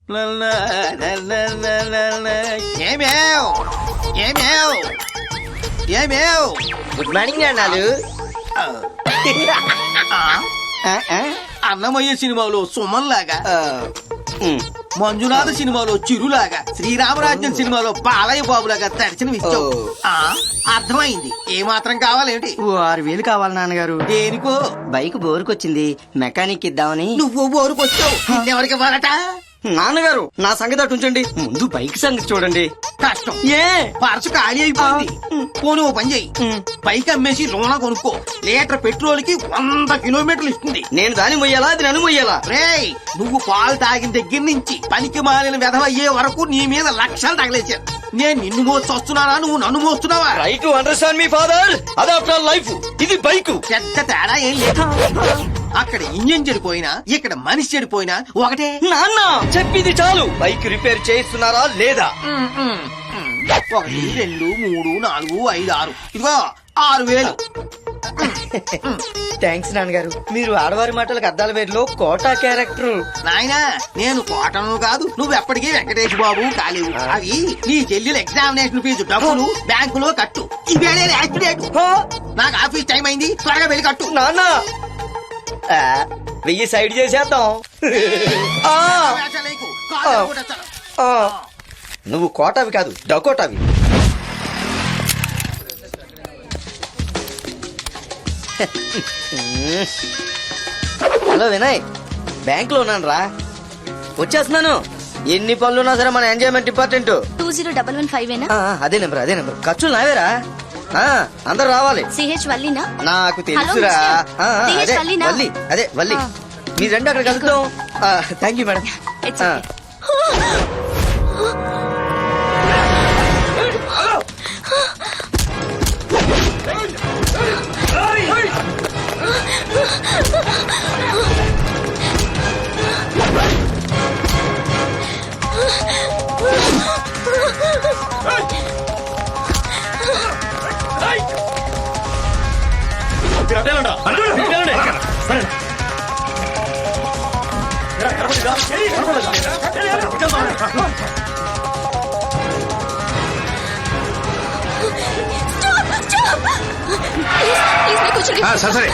Good morning అన్నాలు. అన్నమయ్య సినిమాలో సుమన్ లాగా, మంజునాథ సినిమాలో చిరులాగా, శ్రీరామరాజ్యం సినిమాలో బాలయ్య బాబులాగా దర్శనమిచ్చావు. అర్థమైంది. ఏ మాత్రం కావాలేంటి? 6,000 కావాలి నాన్నగారు. దేనికో? బైక్ బోరుకొచ్చింది, మెకానిక్ ఇద్దామని. నువ్వు బోరుకొచ్చావు, ఎవరికి వాడట? నాన్నగారు నా సంగతి అటు ఉంచండి, ముందు బైక్ సంగతి చూడండి. కష్టం. ఏ పర్సు ఖాళీ అయిపోయింది. పోనీ ఓ పని చెయ్యి, బైక్ అమ్మేసి లోన కొనుక్కో. లీటర్ పెట్రోల్ కి 100 కిలోమీటర్లు ఇస్తుంది. నేను దాన్ని మొయ్యాలా, అది నన్ను మొయ్యాలా? రేయ్, నువ్వు పాలు తాగిన దగ్గర నుంచి పనికి మాలిన వెధవ అయ్యే వరకు నీ మీద లక్షలు తగలేశాను. నేను నిన్ను మోస్తున్నానా, నువ్వు నన్ను మోస్తున్నావా? Try to understand me father. అదాఫ్టర్ లైఫ్, ఇది బైక్. పెద్ద తేడా ఏం లేదు. అక్కడ ఇంజిన్ చెడిపోయినా ఇక్కడ మనిషి చెడిపోయినా ఒకటే. నాన్న చెప్పింది చాలు. బైక్ రిపేర్ చేయిస్తున్నారా లేదా? 1 2 3 4 5 6, ఇదిగో 6,000. థ్యాంక్స్ నాన్నగారు, మీరు ఆడవారి మాటలకు అద్దాల వేరులో కోటా క్యారెక్టర్. నాయనా, నేను కోటను కాదు, నువ్వు ఎప్పటికీ వెంకటేష్ బాబు కాలేవు. అవి నీ చెల్లెలు ఎగ్జామినేషన్ ఫీజు డబ్బులు బ్యాంకులో కట్టు. ఇవేళ యాక్సిడెంట్. నాకు ఆఫీస్ టైం అయింది, త్వరగా వెళ్ళి కట్టు. నాన్న 1000 సైడ్ చేసేద్దాం. వేషాలేకు, కాళ్ళు కొట్టేస్తాను. నువ్వు కోటావి కాదు, డకోటావి. హలో వినయ్, బ్యాంక్ లో ఉన్నాను రా, వచ్చేస్తున్నాను. ఎన్ని పనులున్నా సరే మన ఎంజాయ్మెంట్ ఇంపార్టెంట్. 20115 అదే నెంబర్. ఖర్చులు నావేరా, అందరు రావాలి. సిహెచ్ వల్లీనా? నాకు తెలుసురా. అదే వల్లి, అదే వల్లి. మీ రెండు అక్కడ కలుద్దాం. Thank you madam. సరే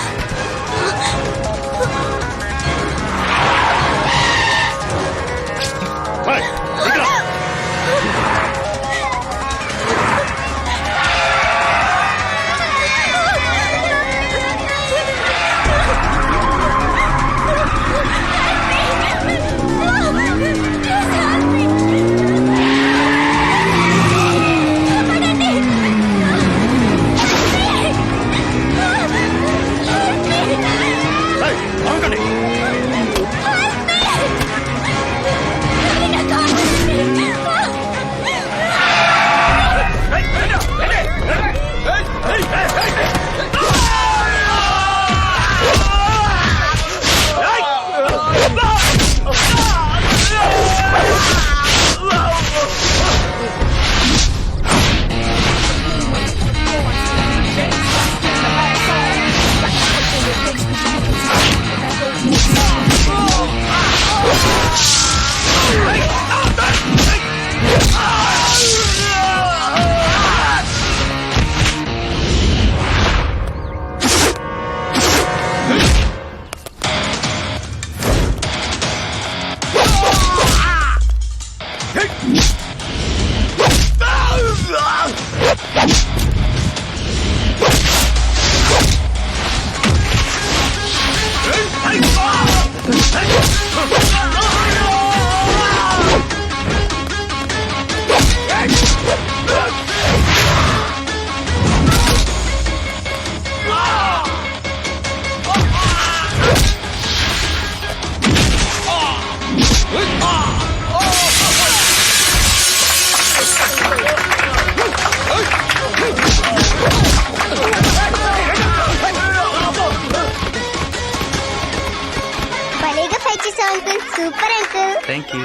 సూపర్ అంకుల్. Thank you.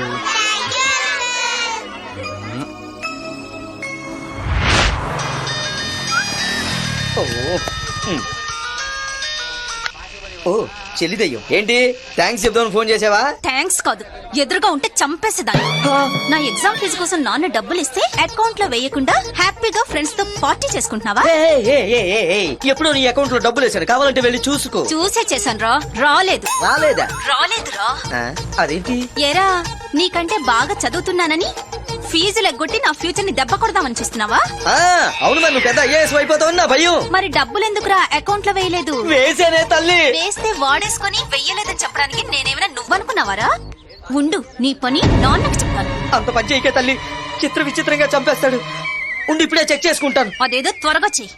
ఓ చెల్లిదయ్యం ఏంటి థ్యాంక్స్ చెప్దామని ఫోన్ చేసావా? థ్యాంక్స్ కాదు, ఎదురుగా ఉంటే చంపేసేదాన్ని. నా ఎగ్జామ్ ఫీజు కోసం నాన్న డబ్బులు ఇస్తే అకౌంట్ లో వేయకుండా హ్యాపీగా ఫ్రెండ్స్ తో పార్టీ చేసుకుంటున్నావా? ఎప్పుడు నీ అకౌంట్ లో డబ్బులు వేసాను, కావాలంటే వెళ్ళి చూసుకో. చూసే చేశాను రా. రాలేదు. రాలేదా? రాలేదురా. అదేంటి? ఏరా, నీకంటే బాగా చదువుతున్నానని ఫీజులు ఎగ్గొట్టి నా ఫ్యూచర్ ని దెబ్బ కొడదామని చూస్తున్నావా? అవును మరి నువ్వు పెద్ద ఐఏఎస్ అయిపోతావు నా భయం. మరి డబ్బులు ఎందుకురా అకౌంట్ లో వేయలేదు? వేసేనే తల్లి. వేస్తే వాడేసుకొని వెయ్యలేదని చెప్పడానికి నేనేమైనా నువ్వనుకున్నావారా? ఉండు, నీ పని నాన్నకు చెప్తాను. అంత పని చేయకే తల్లి, చిత్ర విచిత్రంగా చంపేస్తాడు. ఉండి ఇప్పుడే చెక్ చేసుకుంటాను. అదేదో త్వరగా చెయ్యి.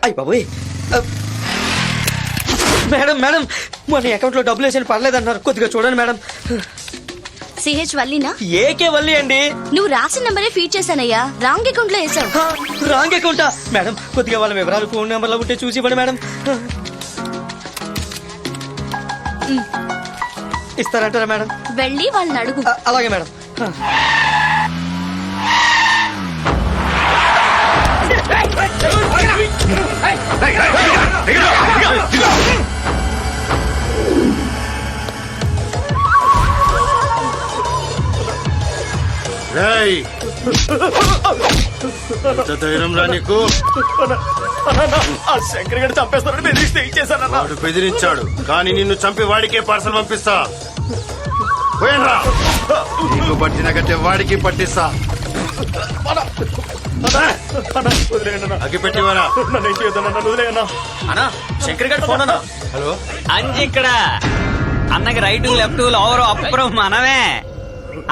అయ్య బాబోయ్. మేడం మేడం, మన అకౌంట్ లో డబ్బులు వేసాను పర్లేదన్నారు, కొద్దిగా చూడండి మేడం. సిహెచ్ వల్లినా? ఏకే వల్లి అండి. నువ్వు రాసిన నంబరే ఫీడ్ చేశానయ్యా, రాంగ్ అకౌంట్ లో వేసావు. రాంగ్ అకౌంటా? మేడం కొద్దిగా వాళ్ళ వివరాలు ఫోన్ నెంబర్ లో ఉంటే చూసి ఇవ్వండి మేడం. ఇస్తారంటారా మేడం? వెళ్ళి వాళ్ళని అడుగు. అలాగే మేడం. రేయ్, ఎంత ధైర్యం రా నీకు? శంకర్ గడి చంపేస్తారని బెదిరిస్తే ఇచ్చేసాను. వాడు బెదిరించాడు, కానీ నిన్ను చంపి వాడికే పార్సల్ పంపిస్తా. పోయినరా, నీకు పట్టిన గట్టే వాడికి పట్టిస్తా. అగ్గి పెట్టివరా. అన్నా శంకర్ గడి ఫోన్ అన్నా. హలో, అంజి ఇక్కడ అన్నకి రైట్ లెఫ్ట్ లవరు అప్పురం మనమే.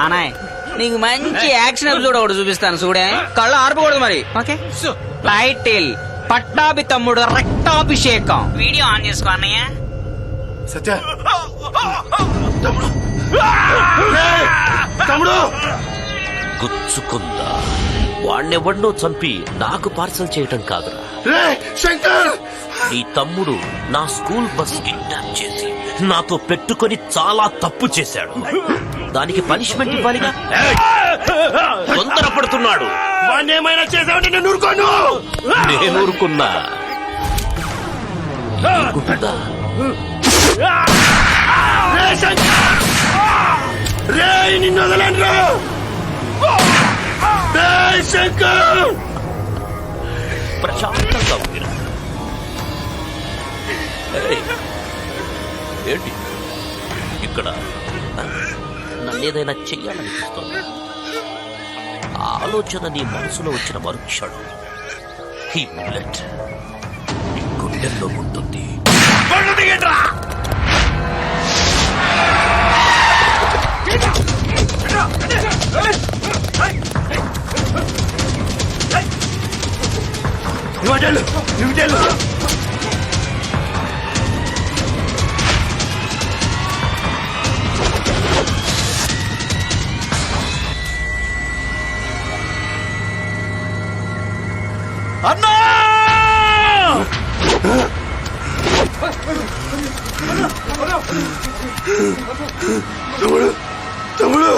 అనాయ్ నీకు మంచి యాక్షన్ ఎపిసోడ్ ఒకటి చూపిస్తాను చూడే, కళ్ళు ఆర్పకూడదు మరి. ఓకే, టైటిల్ పట్టాభి తమ్ముడు రక్తాభిషేకం. వీడియో ఆన్ చేసుకో అన్నయ్య. సత్య తమ్ముడు, రేయ్, తమ్ముడు గుచ్చుకుందా? వాణ్ణెవడ్నో చంపి నాకు పార్సల్ చేయటం కాదురా. రేయ్, శంకర్, నీ తమ్ముడు నా స్కూల్ బస్ కిడ్నాప్ చేసి నాతో పెట్టుకొని చాలా తప్పు చేశాడు. దానికి పనిష్మెంట్ ఇవ్వాలిగా. తొందరపడుతున్నాడు. వాడిని ఏమైనా చేసావంటే నేను ఊరుకోను. నేను ఊరుకున్నా. ఊరుకుంటుందా? రేయ్, శంకర్, రేయ్, నిన్ను వదలండ్రా. రేయ్, శంకర్, ప్రశాంతంగా ఉందిరా. ఏయ్, ఏంటి ఇక్కడ నన్నేదైనా చెయ్యాలనిపిస్తోందా? ఆ ఆలోచన నీ మనసులో వచ్చిన మరుక్షణం ఈ బుల్లెట్ నీ గుండెల్లో ఉంటుంది. బండి దిగండ్రా. నువ్వు అన్నా తమ్ముడు, తమ్ముడు,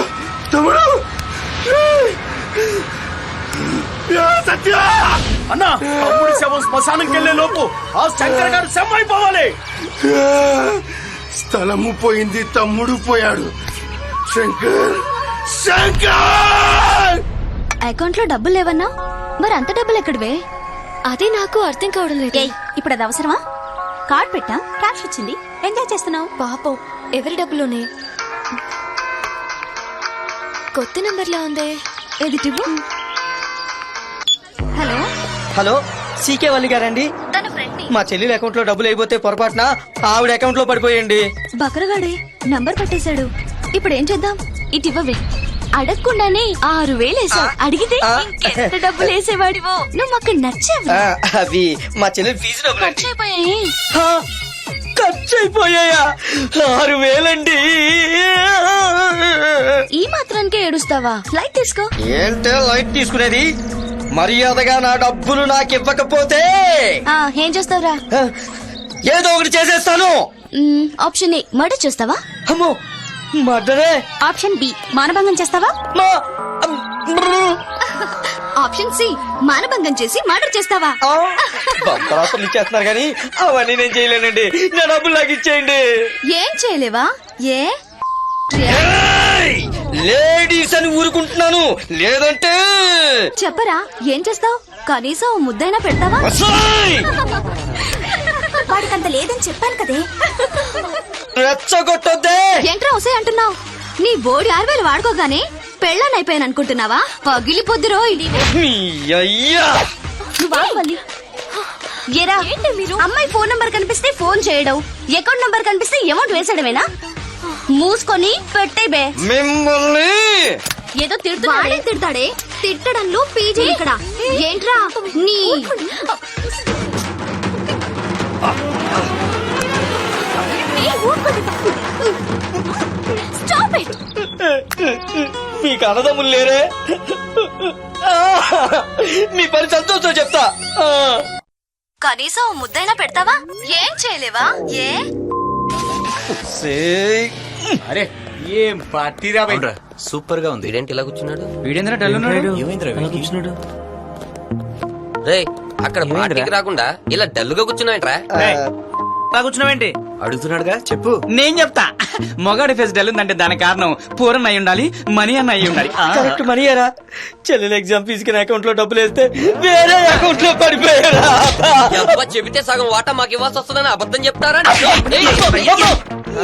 తమ్ముడు, సత్య. అన్నా, తమ్ముడి శవం శ్మశానంకి వెళ్లే లోపు ఆ శంకర్ గారు శవం అయిపోవాలి. స్థలము పోయింది, తమ్ముడు పోయాడు. శంకర్, శంకర్, అకౌంట్ లో డబ్బులు లేవన్నా? మరి అంత డబ్బులు ఎక్కడివే? అదే నాకు అర్థం కావడం లేదు. ఇప్పుడు అది అవసరమా? కార్డ్ పెట్టా, క్యాష్ వచ్చింది, ఎంజాయ్ చేస్తున్నావు. పాపం, ఎవరి డబ్బులోనే? కొత్త నంబర్ లా ఉందే. ఏది టివ్వు? హలో హలో, సీకే వల్లి గారండి? తన ఫ్రెండ్ ని. మా చెల్లెల అకౌంట్ లో డబ్బులు అయిపోతే పొరపాటున ఆవిడ అకౌంట్ లో పడిపోయండి. బకరగాడే నంబర్ పట్టేశాడు. ఇప్పుడు ఏం చేద్దాం? ఇటు ఇవ్వవే. అడగకుండానే 6,000 వేసావు. అడిగితే ఇంకెంత డబ్బులు వేసేవాడివో. నువ్వు మాకు నచ్చావు. అవి మా చెల్లెలు ఫీజు డబ్బులు ఖర్చు అయిపోయాయి. ఖర్చు అయిపోయాయా? 6,000 అండి. ఈ మాత్రానికే ఏడుస్తావా? లైట్ తీసుకో. ఏంటే లైట్ తీసుకునేది? మర్యాదగా నా డబ్బులు నాకు ఇవ్వకపోతే ఏం చేస్తావురా? ఏదో ఒకటి చేసేస్తాను. ఆప్షన్ ఏ మర్డర్ చేస్తావా? అమ్మో, మర్డరే. ఆప్షన్ బి మానభంగం చేస్తావా? ఆప్షన్ సి మానభంగం చేసి మర్డర్ చేస్తావా? బంపరాసులు ఇచ్చేస్తున్నారు కానీ అవన్నీ నేను చేయలేనండి. నా డబ్బులు నాకు ఇచ్చేయండి. ఏం చేయలేవా? ఏ లేడీస్ అని ఊరుకుంటున్నాను, లేదంటే చెప్పరా ఏం చేస్తావు? కనీసం ఓ ముద్దైనా పెడతావా? అసలు వాడికంత లేదని చెప్పాను కదే. రెచ్చగొట్టొద్దే. ఏంట్రా ఒసే అంటున్నావు? నీ బోడి 6000 వాడుకోగానే పెళ్ళని అయిపోయాను అనుకుంటున్నావా? పగిలిపోద్దురో ఇది. మీ అయ్యా ఏరా మీరు అమ్మాయి ఫోన్ నంబర్ కనిపిస్తే ఫోన్ చేయడం, అకౌంట్ నంబర్ కనిపిస్తే అమౌంట్ వేసడమేనా? మూసుకొని పెట్టే బే. మిమ్మల్ని ఏదో తిడుతున్నాడే. తిడతాడే తిట్టడంలో పీజీ ఇక్కడ. ఏంట్రా నీ స్టాప్ ఇట్. మీకు అన్నదమ్ములు లేరే? మీ పని సంతోషంతో చెప్తా. కనీసం ఓ ముద్దైనా పెడతావా? ఏం చేయలేవా? ఏ అరే ఏం పార్టీ రా బయట. సూపర్ గా ఉంది. వీడేంటి ఇలా కూర్చున్నాడు? వీడేంద్ర డల్ ఉన్నాడు. ఏమైందిరా వీడికి? రే అక్కడ పార్టీకి రాకుండా ఇలా డల్లుగా కూర్చున్నాయంట్రా. కూర్చున్నావేంటి? అడుగుతున్నాడుగా చెప్పు. నేను చెప్తా. మొగాడి ఫేస్ డల్ ఉందంటే దానికి కారణం పూరన్ అయి ఉండాలి, మనీ అన్న అయి ఉండాలి. కరెక్ట్ మనియారా? చెల్లెలు ఎగ్జామ్ ఫీజుకి నా అకౌంట్ లో డబ్బులు వేస్తే వేరే అకౌంట్ లో పడిపోయారా? చెబితే సగం వాటా మాకు ఇవ్వాల్సి వస్తుందని అబద్ధం చెప్తారా?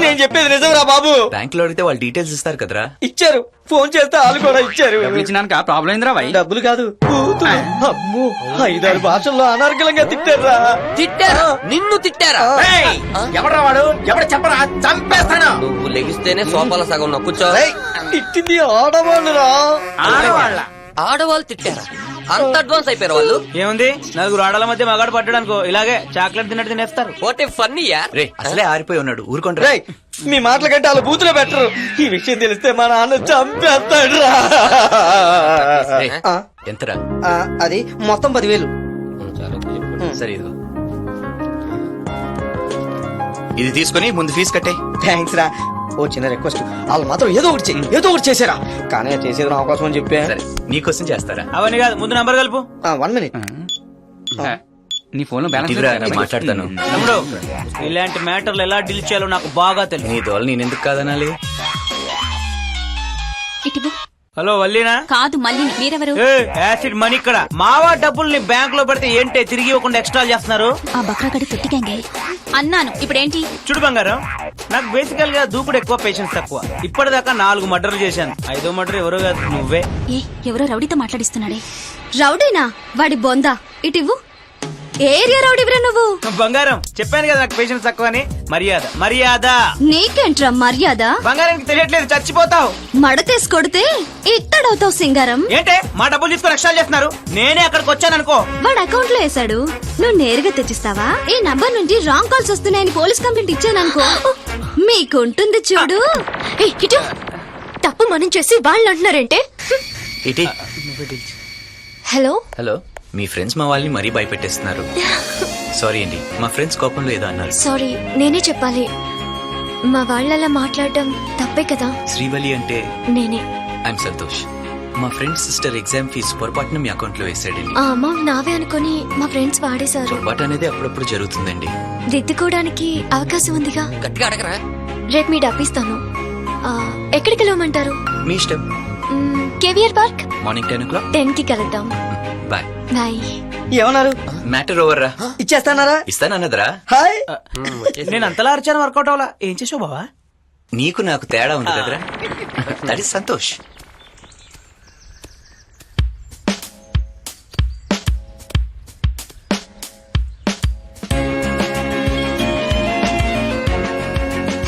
నేను చెప్పేది నిజంరా బాబు. బ్యాంక్ లో అడిగితే వాళ్ళు డీటెయిల్స్ ఇస్తారు కదరా. ఇచ్చారు, ఫోన్ చేస్తే వాళ్ళు కూడా ఇచ్చారు. డబ్బులు ఇచ్చినాక ప్రాబ్లం ఏందిరా వై? డబ్బులు కాదు, బూతులు. అమ్మో 5-6 భాషల్లో అనర్గళంగా తిట్టారా. తిట్టారా? నిన్ను తిట్టారా? ఎవడ్రా వాడు? ఎవడు చెప్పరా? చంపేస్తాను. నువ్వు లెగిస్తేనే సోఫాల సగం నొక్కుచో. తిట్టింది ఆడవాళ్ళురా. ఆడవాళ్ళ ఆడవాళ్ళు తిట్టారా? అంత అడ్వాన్స్ అయిపోయారు వాళ్ళు. ఏముంది, నలుగురు ఆడల మధ్య మగాడు పట్టడానికో ఇలాగే చాక్లెట్ తిన్నట్టు తినేస్తారు. వాట్ ఏ ఫన్నీ యార్. రే అసలే ఆరిపోయి ఉన్నాడు, ఊరుకోండి. రేయ్, మీ మాటల కంటే వాళ్ళు బూతులో బెటరు. ఈ విషయం తెలిస్తే మా నాన్న చంపేస్తాడు రా. ఎంతరా? అది మొత్తం 10,000. సరే ఇదిగో, ఇది తీసుకుని ముందు ఫీజు కట్టే. థ్యాంక్స్ రా. ఓ చిన్న రిక్వెస్ట్, వాళ్ళు మాత్రం ఏదో ఒకటి చెయ్యి, ఏదో ఒకటి చేసారా. కానీ అది చేసేది నా కోసం అని చెప్పా. సరే నీకోసం చేస్తారా? అవన్నీ కాదు, ముందు నంబర్ కలుపు. 1 minute. నీ ఫోన్ లో ఇదిగోరా, నేను మాట్లాడతాను. తమ్ముడు, ఇలాంటి మ్యాటర్లు ఎలా డీల్ చేయాలో నాకు బాగా తెలుసు. నీ దోల నేను ఎందుకు కాదనాలి? ఇటు హలో వల్లీనా? కాదు మళ్ళీ. మీరెవరు? యాసిడ్ మనీ ఇక్కడ. మావా డబ్బుల్ని బ్యాంక్ లో పెడితే ఏంటే తిరిగి ఇవ్వకుండా ఎక్స్ట్రా చేస్తున్నారు? ఆ బక్రాగడి పెట్టిగాంగే అన్నాను. ఇప్పుడేంటి? చూడు బంగారం, నాకు బేసికల్ గా దూకుడు ఎక్కువ, పేషెన్స్ తక్కువ. ఇప్పటిదాకా 4 మర్డర్లు చేశాను. 5వ మర్డర్ ఎవరో కాదు, నువ్వే. ఏ ఎవరో రౌడీతో మాట్లాడిస్తున్నాడే. రౌడీనా? వాడి బొందా. ఇటివ్వు. ఏ ఏరియా రౌడీవిరా నువ్వు? బంగారం, చెప్పాను కదా నాకు పేషెన్స్ తక్కువ అని. మర్యాద మర్యాద. నీకేంట్రా మర్యాద? బంగారానికి తెలియట్లేదు, చచ్చిపోతావు. మడతేసి కొడితే ఇత్తడవుతావు సింగారం. ఏంటే మా డబ్బులు తీసుకొని ఎక్స్ట్రా చేస్తున్నారు? నేనే అక్కడికి వచ్చాననుకో. వాడు అకౌంట్ లో వేసాడు, నువ్వు నేరుగా తెచ్చిస్తావా? ఈ నంబర్ నుంచి రాంగ్ కాల్స్ వస్తున్నాయని పోలీస్ కంప్లైంట్ ఇచ్చాననుకో, మీకుంటుంది చూడు. ఇటు తప్పు మనం చేసి వాళ్ళు అంటున్నారంటే. ఇటీ. హలో హలో, మీ ఫ్రెండ్స్ మా వాళ్ళని మరీ భయపెట్టేస్తున్నారు. సారీ అండి, మా ఫ్రెండ్స్ కోపంలో ఏదో అన్నారు. సారీ, నేనే చెప్పాలి. మా వాళ్ళలా మాట్లాడడం తప్పే కదా. శ్రీవల్లి అంటే నేనే. ఐఎమ్ సంతోష్. మా ఫ్రెండ్ సిస్టర్ ఎగ్జామ్ ఫీజు పొరపాటున మీ అకౌంట్ లో వేసాడండి. ఆ అమౌంట్ నావే అనుకుని మా ఫ్రెండ్స్ వాడేశారు. పొరపాటు అనేది అప్పుడప్పుడు జరుగుతుందండి. దిద్దుకోవడానికి అవకాశం ఉందిగా. గట్టిగా అడగరా? రేపు మీ డబ్బిస్తాను. ఎక్కడికి వెళ్ళమంటారు? మీ ఇష్టం. కేవీఆర్ పార్క్. Morning 10 o'clock. 10 కి కలుద్దాం. బాయ్. బాయ్. ఏమన్నారు? మ్యాటర్ ఓవర్ రా. ఇచ్చేస్తానారా? ఇస్తానన్నదరా? హాయ్. నేను అంతలా అరిచాను, వర్కౌట్ అవ్వాలా. ఏం చేసావు బావా? నీకు నాకు తేడా ఉంది కదరా. That is Santosh.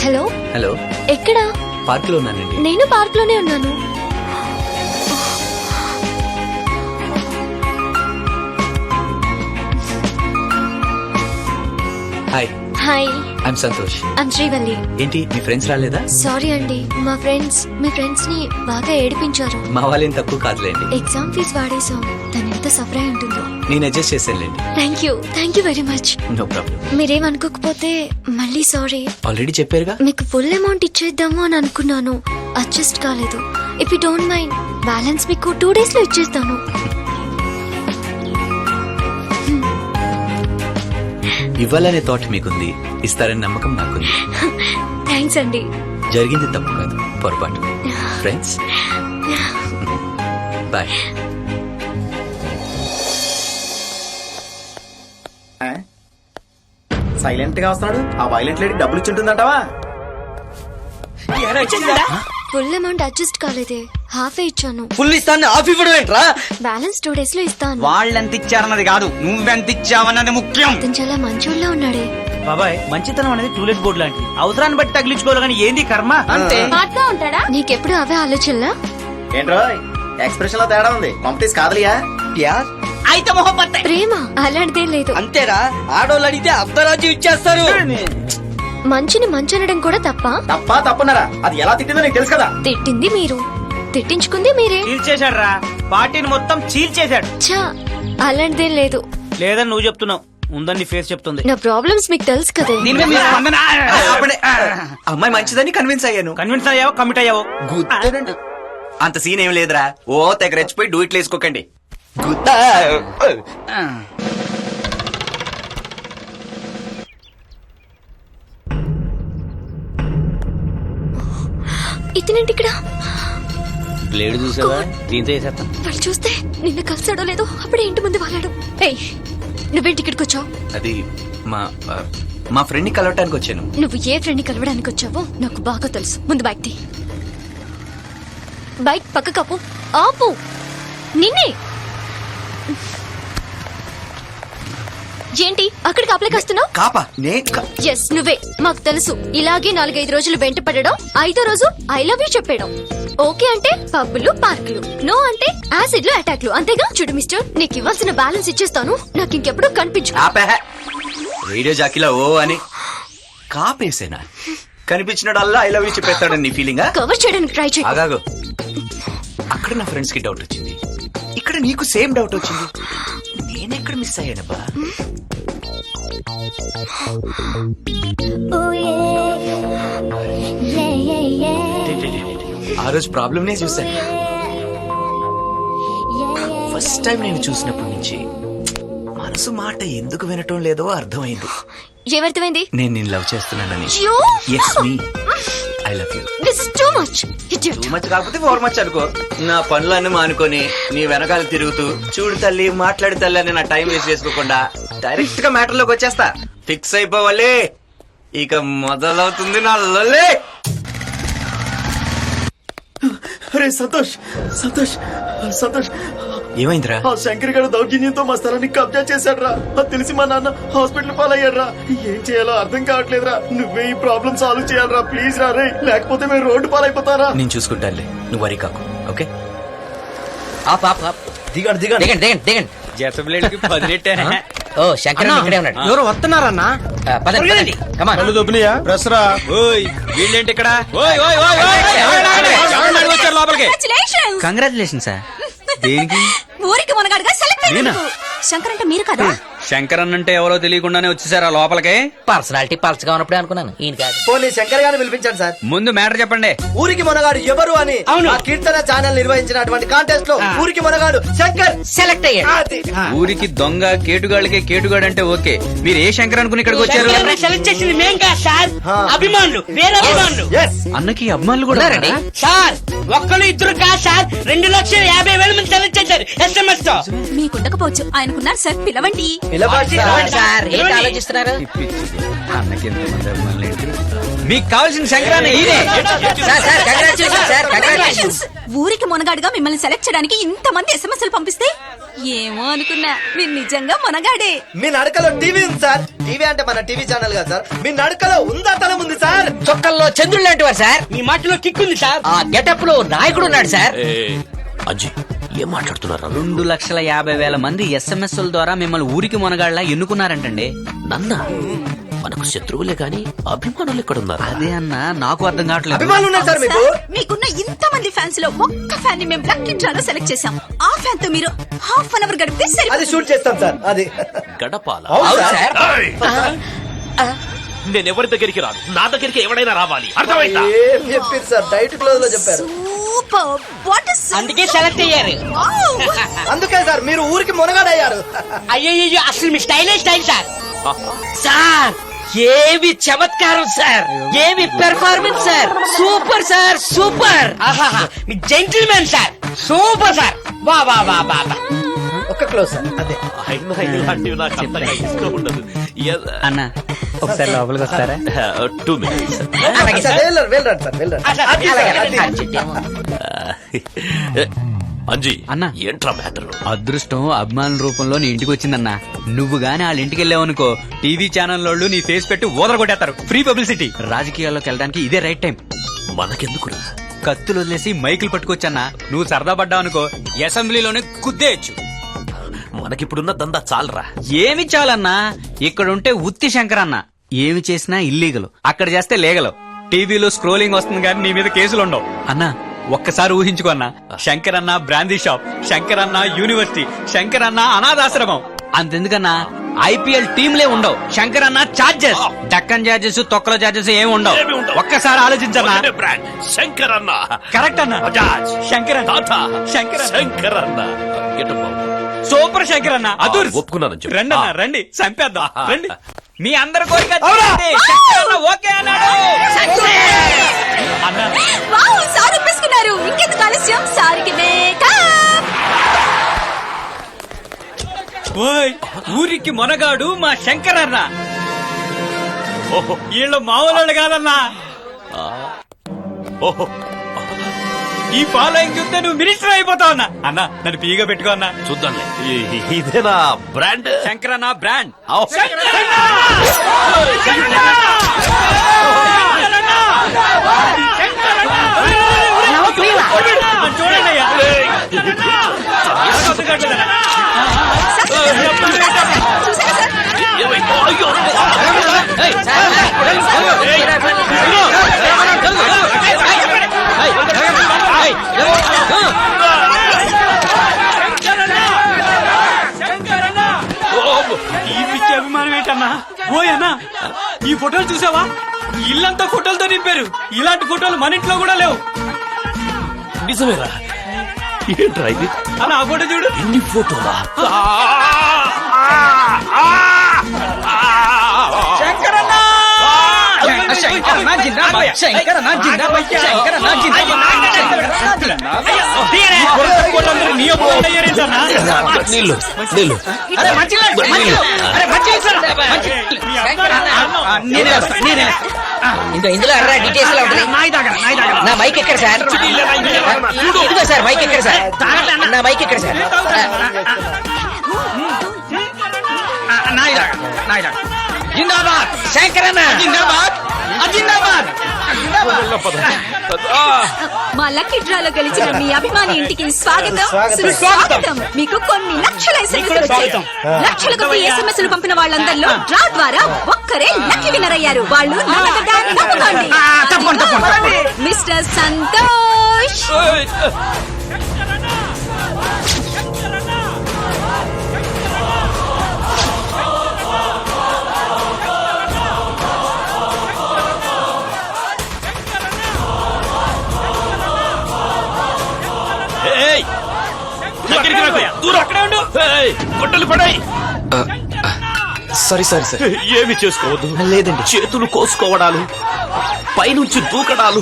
Hello. Hello, ఎక్కడ? పార్క్ లో ఉన్నానండి. నేను పార్క్ లోనే ఉన్నాను. Hi. Hi, I'm Santosh. I'm Srivalli. ఏంటి మీ ఫ్రెండ్స్ రాలేదా? సారీ అండి, మా ఫ్రెండ్స్ మీ ఫ్రెండ్స్ ని బాగా ఏడిపించారు. మా వాళ్ళేం తక్కువ కాదులేండి. ఎగ్జామ్ ఫీజు వాడేసాం, తను ఎంత సఫర్ అయి ఉంటుందో. నేను అడ్జస్ట్ చేసానులేండి. Thank you very much. No problem. మీరేమనుకోకపోతే మళ్ళీ సారీ. ఆల్రెడీ చెప్పారుగా. మీకు ఫుల్ అమౌంట్ ఇచ్చేద్దాము అని అనుకున్నాను, అడ్జస్ట్ కాలేదు. If you don't mind, balance మీకు 2 days లో ఇచ్చేస్తాను. ఇవ్వాలనే థాట్ మీకుంది, ఇస్తారని నమ్మకం నాకుంది. థ్యాంక్స్ అండి. జరిగింది తప్పు కాదు, పొరపాటు. Friends, bye. సైలెంట్ గా వస్తున్నాడు. ఆ వైలెంట్ లేడీ డబ్బులు ఇచ్చింటుందంటావా? ఫుల్ అమౌంట్ అడ్జస్ట్ కాలేదే, హాఫే ఇచ్చాను. ఫుల్ ఇస్తాను ఆఫ్ ఇవ్వడం ఏంట్రా? బ్యాలెన్స్ 2 days లో ఇస్తాను. వాళ్ళెంత ఇచ్చారన్నది కాదు, నువ్వెంత ఇచ్చావన్నది ముఖ్యం. అతను చాలా మంచోళ్ళ ఉన్నాడే. బాబాయ్, మంచితనం అనేది టూలెట్ బోర్డు లాంటిది. అవసరాన్ని బట్టి తగిలించుకోవాలి కానీ ఏంది కర్మ అంతే. నీకెప్పుడు అవే ఆలోచనలా? ఏంట్రో ఎక్స్ప్రెషన్ లో తేడా ఉంది. పంపిస్ కాదలియా? ప్యార్ అయితే మొహబ్బత్. ప్రేమ అలాంటిదేం లేదు. అంతేరా, ఆడోళ్ళు అడిగితే అర్ధరాజ్యం ఇచ్చేస్తారు. మంచిని మంచనడం కూడా తప్ప? తప్పున్నారా? అది ఎలా తిట్టిందో నీకు తెలుసు కదా. తిట్టింది మీరు, తిట్టించుకుంది మీరే. చీల్చేశాడు రా, పార్టీని మొత్తం చీల్చేశాడు. ఛా, అలాంటిదేం లేదు. లేదని నువ్వు చెప్తున్నావు, ఉందని ఫేస్ చెప్తుంది. నా ప్రాబ్లమ్స్ మీకు తెలుసు కదే. అమ్మాయి మంచిదని కన్విన్స్ అయ్యాను. కన్విన్స్ అయ్యావో కమిట్ అయ్యావో అంత సీన్ ఏం లేదురా. ఓ తెగ రెచ్చిపోయి డూయిట్లు వేసుకోకండి. ఇతనేంటి ఇక్కడ? బ్లేడ్ చూసావా? దీంతో వేసేస్తాం. వాళ్ళు చూస్తే నిన్న కలిసాడో లేదో అప్పుడే ఇంటి ముందు వాలాడు. ఏయ్, నువ్వేంటి ఇక్కడికి వచ్చావు? అది మా ఫ్రెండ్ ని కలవటానికి వచ్చాను. నువ్వు ఏ ఫ్రెండ్ ని కలవడానికి వచ్చావో నాకు బాగా తెలుసు. ముందు బైక్ తీ. బైక్ పక్క కాపు. ఆపు. నిన్నే. ఏంటి అక్కడికి అప్లైకి వస్తున్నావు? కాపా ఎస్, నువ్వే. మాకు తెలుసు. ఇలాగే 4-5 రోజులు వెంట పడడం, 5వ రోజు ఐ లవ్ యూ చెప్పడం. ఓకే అంటే పబ్బులు పార్కులు, నో అంటే యాసిడ్లు అటాక్లు, అంతేగా? చూడు మిస్టర్, నీకు ఇవ్వాల్సిన బ్యాలెన్స్ ఇచ్చేస్తాను. నాకు ఇంకెప్పుడు కనిపించు. రేడియో జాకిలా ఓ అని కాపేసేనా? కనిపించినడల్లా ఐ లవ్ యూ చెప్పేస్తాడని నీ ఫీలింగా? కవర్ చేయడానికి ట్రై చేయి. ఆగాగు. అక్కడ నా ఫ్రెండ్స్ కి డౌట్ వచ్చింది, ఇక్కడ నీకు సేమ్ డౌట్ వచ్చింది. నేనెక్కడ మిస్ అయ్యానబ్బా? ఆ రోజు ప్రాబ్లం నే చూశాను. ఫస్ట్ టైం నేను చూసినప్పటి నుంచి మనసు మాట ఎందుకు వినటం లేదో అర్థమైంది. ఏమర్థమైంది? నేను నిన్ను లవ్ చేస్తున్నానని. Yes, me. I love you. This is too much. Idiot. Too much కాకపోతే 4 మచ్ అనుకో. నా పనులన్నీ మానుకొని నీ వెనకాల తిరుగుతూ చూడు తల్లి మాట్లాడు తల్లి అని నా టైం వేస్ట్ చేసుకోకుండా డైరెక్ట్ గా మ్యాటర్ లోకి వచ్చేస్తా. ఫిక్స్ అయిపోవాలి. ఇక మొదలవుతుంది నా లొల్లి. అరే సంతోష్, సంతోష్, సంతోష్, ఏమైందిరా? ఆ శంకర్ గారు దౌర్జన్యంతో మా స్థలాన్ని కబ్జా చేశాడు రా. అది తెలిసి మా నాన్న హాస్పిటల్ పాలయ్యాడు రా. ఏం చేయాలో అర్థం కావట్లేదురా. నువ్వే ఈ ప్రాబ్లం సాల్వ్ చేయాలరా ప్లీజ్ రా. రే, లేకపోతే మేము రోడ్డు పాలైపోతారా. నేను చూసుకుంటానులే, నువ్వు వరి కాకు. ఓకే, దిగండి. జత బ్లేడ్ కి 10 నెట్టానే. ఓ శంకర్ ఇక్కడే ఉన్నాడు. ఎవరు వస్తున్నారన్నా? పదండి. కమాన్. వీళ్ళేంటి ఇక్కడ? వచ్చారు లోపలికి. Congratulation sir. దేనికి? ఊరికి మనగాడుగా సెలెక్ట్ నేనా? శంకర్ అంటే మీరు కదా? శంకర్ అన్నంటే ఎవరో తెలియకుండానే వచ్చేసారా లోపలికి? పర్సనాలిటీ పల్చగా ఉన్నప్పుడే అనుకున్నాను. ఈయన కాదు. పోనీ శంకర్ గారిని పిలిపించండి సార్. ముందు మ్యాటర్ చెప్పండి. ఊరికి మనగాడు ఎవరు అని ఆ కీర్తన ఛానల్ నిర్వహించినటువంటి కాంటెస్ట్ లో ఊరికి మనగాడు శంకర్ సెలెక్ట్ అయ్యాడు. ఊరికి దొంగ కేటుగాళ్ళకే కేటుగాడు అంటే ఓకే. మీరు ఏ శంకర్ అనుకుని ఇక్కడికి వచ్చారు? సెలెక్ట్ చేసింది మేం కాదు సార్, అభిమానులు, వేరే అభిమానులు. అన్నకి అభిమానులు కూడా ఉన్నారండి? సార్ ఒక్కరు ఇద్దరు కాదు సార్, 2,50,000 మంది సెలెక్ట్ చేశారు SMS తో. మీకుండకపోవచ్చు, ఆయనకున్నారు సార్. పిలవండి. సార్ ఏంటి ఆలోచిస్తున్నారు? అన్నకి ఎంతమంది అభిమానులు ఏంటి? మీకు కావాల్సిన శంకరాన్ని ఈయనే. Sir congratulation sir, congratulations. ఊరికి మొనగాడుగా మిమ్మల్ని సెలెక్ట్ చేయడానికి ఇంతమంది ఎస్ఎంఎస్లు పంపిస్తే ఏమో అనుకున్నా, మీరు నిజంగా మొనగాడే. మీ నడకలో టీవీ ఉంది సార్. టీవీ అంటే మన టీవీ ఛానల్ కాదు సార్. మీ నడకలో ఉందాతనం ఉంది సార్. చొక్కల్లో చంద్రుడు లాంటి వారు సార్. మీ మాటలో కిక్ ఉంది సార్. ఆ గెటప్ లో నాయకుడు ఉన్నాడు సార్. అజ్జి ఏం మాట్లాడుతున్నారు? 2,50,000 మంది SMS ద్వారా మిమ్మల్ని ఊరికి మొనగాళ్ళ ఎన్నుకున్నారంటండి. నన్న మనకు శత్రువులే గాని అభిమానులు ఎక్కడున్నారు? అదే అన్న నాకు అర్థం కావట్లేదు. అభిమానులు ఉన్నారు సార్ మీకు. మీకున్న ఇంతమంది ఫ్యాన్స్ లో ఒక్క ఫ్యాన్ ని మేము లక్కీ డ్రాలో సెలెక్ట్ చేసాం. ఆ ఫ్యాన్ తో మీరు ½ అవర్ గడిపితే అది సరిపోతుంది. షూట్ చేస్తాం సార్. అది గడపాల. అవును సార్. నేనెవరి దగ్గరికి రాను, నా దగ్గరికి ఎవడైనా రావాలి. అర్థమైందా? ఏం చెప్పారు సార్? డైట్ క్లోజ్ లో చెప్పారు. సూపర్. వాట్ ఇస్ అందుకే సెలెక్ట్ అయ్యారు. అందుకే సార్ మీరు ఊరికి మునగాడయ్యారు. అయ్యో అసలు మీ స్టైలే స్టైల్ సార్. సార్ ఏమి చమత్కారం సార్, ఏమి performance sir, super sir, super. ఆహాహా, మీ జెంటిల్మెన్ సార్, సూపర్ సార్, వా వా వా వా వా. ఒక్క క్లోజ్ సార్ అదే. అయినా ఇలాంటివి నాకు అంతగా ఇష్టం ఉండదు. అన్న ఒకసారి లోపలికి వస్తారా? 2 minutes. సార్ వెళ్ళండి సార్ వెళ్ళండి. ఆ, సార్, అలాగే, అలాగే. అంజీ అన్న. ఏంట్రా మ్యాటర్? అదృష్టం అభిమానుల రూపంలో నీ ఇంటికి వచ్చిందన్నా. నువ్వు గాని వాళ్ళ ఇంటికి వెళ్ళావనుకో టీవీ ఛానల్ వాళ్ళు నీ ఫేస్ పెట్టి ఓదర కొట్టేస్తారు. Free publicity. రాజకీయాల్లోకి వెళ్ళడానికి ఇదే రైట్ టైం. మనకెందుకురా? కత్తులు వదిలేసి మైకులు పట్టుకొచ్చన్నా. నువ్వు సరదా పడ్డావు అనుకో అసెంబ్లీలోనే కుద్దేయచ్చు. మనకిప్పుడున్న దందా చాలరా. ఏమి చాలన్నా, ఇక్కడ ఉంటే ఉత్తి శంకరన్న. ఏమి చేసినా ఇల్లీగల్, అక్కడ చేస్తే లీగల్. టీవీలో స్క్రోలింగ్ వస్తుంది కానీ నీ మీద కేసులు ఉండవు. అన్నా ఒక్కసారి ఊహించుకో అన్న, శంకరన్న బ్రాందీ షాప్, శంకరన్న యూనివర్సిటీ, శంకరన్న అనాథాశ్రమం. అంతెందుకన్నా ఐపీఎల్ టీంలే ఉండవు. శంకరన్న చార్జెస్, డక్కన్ చార్జెస్, తొక్కల చార్జెస్ ఏమి ఉండవు. ఒక్కసారి ఆలోచించన్నా. బ్రాండ్ శంకర్ అన్న. కరెక్ట్ అన్న. బజాజ్, శంకరన్న, టాటా, శంకరన్న, శంకర్ అన్న. సూపర్ శంకరన్న. అదూర్ ఒప్పుకున్నాను చెప్పు. రండి అన్న, రండి చంపేద్దాం. రండి, మీ అందరి కోరిక తీరింది. శంకరన్న ఓకే అన్నాడు. అన్న వావ్, సార్ ఒప్పేసుకున్నారు. ఇంకెందుకు ఆలస్యం, సార్కి మేకప్. ఓయ్, ఊరికి మొనగాడు మా శంకరన్న. ఓహో వీళ్ళు మామూలు కాదన్నా. ఓహో ఈ ఫాలోయింగ్ చూస్తే నువ్వు మినిస్టర్ అయిపోతావు అన్న. అన్న నన్ను పీగా పెట్టుకో అన్న. చూద్దాంలే. ఇదేనా బ్రాండ్? శంకరన్న బ్రాండ్. చూడండి అయ్యా. ఈ పిచ్చి అభిమానం ఏంటన్నా? ఓయన్నా, ఈ ఫోటోలు చూసావా? ఇల్లంతా ఫోటోలతో నింపారు. ఇలాంటి ఫోటోలు మన ఇంట్లో కూడా లేవు. నిజమేరా? ఏంట్రా ఇది? అన్న ఆ ఫోటో చూడు. ఎన్ని ఫోటోలా? శంకరన్న! శంకరన్న జిందాబాద్, శంకరన్న జిందాబాద్, శంకరన్న జిందాబాద్. నీ అబ్బోళ్ళు అయ్యారేంటన్నా? నీళ్ళు నీళ్ళు. అరే మంచినీళ్ళు, మంచినీళ్ళు. అరే మంచినీళ్ళు సార్, మంచినీళ్ళు. నేనే వస్తా, నేనే. ఇందులో అర్రా డీటెయిల్స్ నా మైక్ ఎక్కడ సార్? ఇదిగో సార్ మైక్ ఎక్కడ సార్? నా మైక్ ఎక్కడ సార్? జిందాబాద్ శంకరన్న, జిందాబాద్, జిందాబాద్. మా లక్కీ డ్రాలో గెలిచిన మీ అభిమాని ఇంటికి స్వాగతం, సుస్వాగతం. మీకు కొన్ని లక్షల SMS వచ్చాయి. లక్షలకు SMS పంపిన వాళ్ళందరిలో డ్రా ద్వారా ఒక్కరే లక్కీ విన్నర్ అయ్యారు. వాళ్ళు నమ్మకదా? నమ్ముకోండి. మిస్టర్ సంతోష్. ఏయ్! దగ్గరికి రాకు. దూరం. అక్కడే ఉండు. ఏయ్! గొడ్డలు పడాయి. Sorry sorry sir. ఏమి చేసుకోవద్దు. లేదండి. చేతులు కోసుకోవడాలు, పైనుంచి దూకడాలు,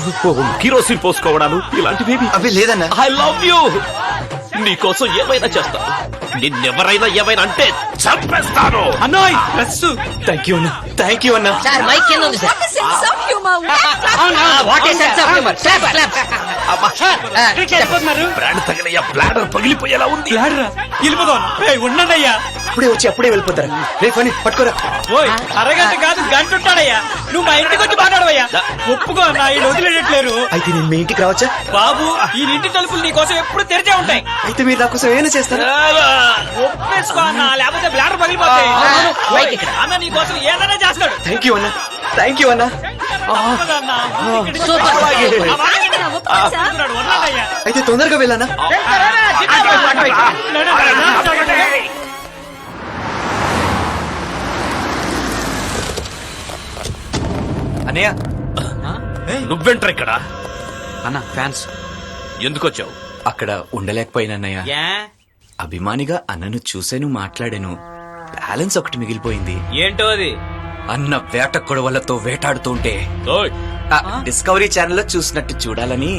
కిరోసిన్ పోసుకోవడాలు ఇలాంటివేమి అవి లేదన్నా. I love you. నీకోసం ఏమైనా చేస్తాను. నిన్నెవరైనా ఏమైనా అంటే చంపేస్తాను. అన్నోయ్ ప్రెస్. థ్యాంక్ యూ అన్నా, థ్యాంక్ యూ అన్నా. సార్ మైక్ కింద ఉంది sir. What a sense of humor. What a sense of humour. Clap clap. Brand తగినయ్యా, బ్లాడర్ పగిలిపోయేలా ఉంది. బ్లాడరా? వెళ్ళిపోదాం. ఉండండి అయ్యా. అప్పుడే వెళ్ళిపోతారా? రేపు అని పట్టుకోరా. ఓయ్, అరగంట కాదు గంట ఉంటాడయ్యా. నువ్వు మా ఇంటికి వచ్చి మాట్లాడవయ్యా. ఒప్పుకో అన్న, ఈ వదిలేయట్లేరు. అయితే నేను మీ ఇంటికి రావచ్చా? బాబు, ఈ ఇంటి తలుపులు నీ కోసం ఎప్పుడు తెరిచే ఉంటాయి. అయితే మీరు నా కోసం ఏమైనా చేస్తారా? ఒప్పేసుకో అన్న, లేకపోతే బ్లాడర్ పగిలిపోతాయి. మైక్ ఇక్కడ. అన్న నీ కోసం ఏదైనా చేస్తాడు. థ్యాంక్ యూ అన్నా, థ్యాంక్ యూ అన్నా. ఒప్పుకోదన్నా. సూపర్. ఉన్నాడయ్యా. అయితే తొందరగా వెళ్ళానా? అన్నయ్య నువ్వెంట్రా ఇక్కడ? అన్న ఫ్యాన్స్ ఎందుకు వచ్చావు? అక్కడ ఉండలేకపోయినన్నయ్య. ఏ? అభిమానిగా అన్నను చూశాను, మాట్లాడాను. బ్యాలెన్స్ ఒకటి మిగిలిపోయింది. ఏంటో అది? అన్న వేట కొడవలతో వేటాడుతుంటే డిస్కవరీ ఛానల్లో చూసినట్టు చూడాలని.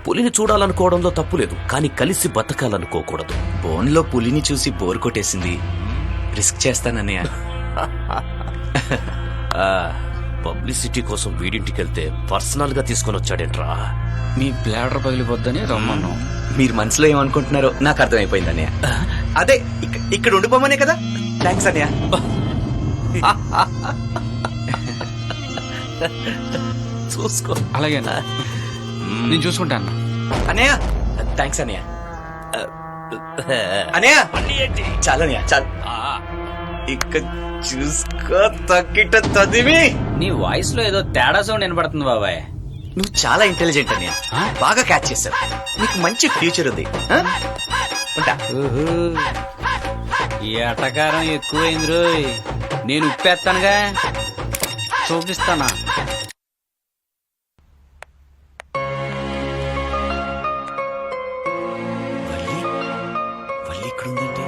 పులిని చూడాలనుకోవడంలో తప్పులేదు, కానీ కలిసి బతకాలనుకోకూడదు. బోన్లో పులిని చూసి బోర్ కొట్టేసింది. రిస్క్ చేస్తానన్నయ్య. పబ్లిసిటీ కోసం వీడింటికెళ్తే పర్సనల్ గా తీసుకొని వచ్చాడేంట్రా? మీ బ్లాడర్ పగిలిపోద్దని రమ్మన్నాం. మీరు మనసులో ఏమనుకుంటున్నారో నాకు అర్థమైపోయింది అన్నయ్య. అదే ఇక్కడ ఉండిపోమనే కదా. థ్యాంక్స్ అన్నయ్య. చూసుకో. అలాగే నేను చూసుకుంటాను అన్నయ్య. థ్యాంక్స్ అన్నయ్య. అన్నయ్య చాలు అన్నయ్య చాలు. ఇక చూసుకో తక్కిట తదివి. నీ వాయిస్ లో ఏదో తేడా సౌండ్ వినపడుతుంది బాబాయ్. నువ్వు చాలా ఇంటెలిజెంట్ అన్నయ్య. బాగా క్యాచ్ చేశావు. నీకు మంచి ఫ్యూచర్ ఉంది. ఉంటా. ఈ అటకారం ఎక్కువైంది రోయ్. నేను ఉప్పేస్తానుగా, చూపిస్తానా? వల్లి ఇక్కడ ఉందంటే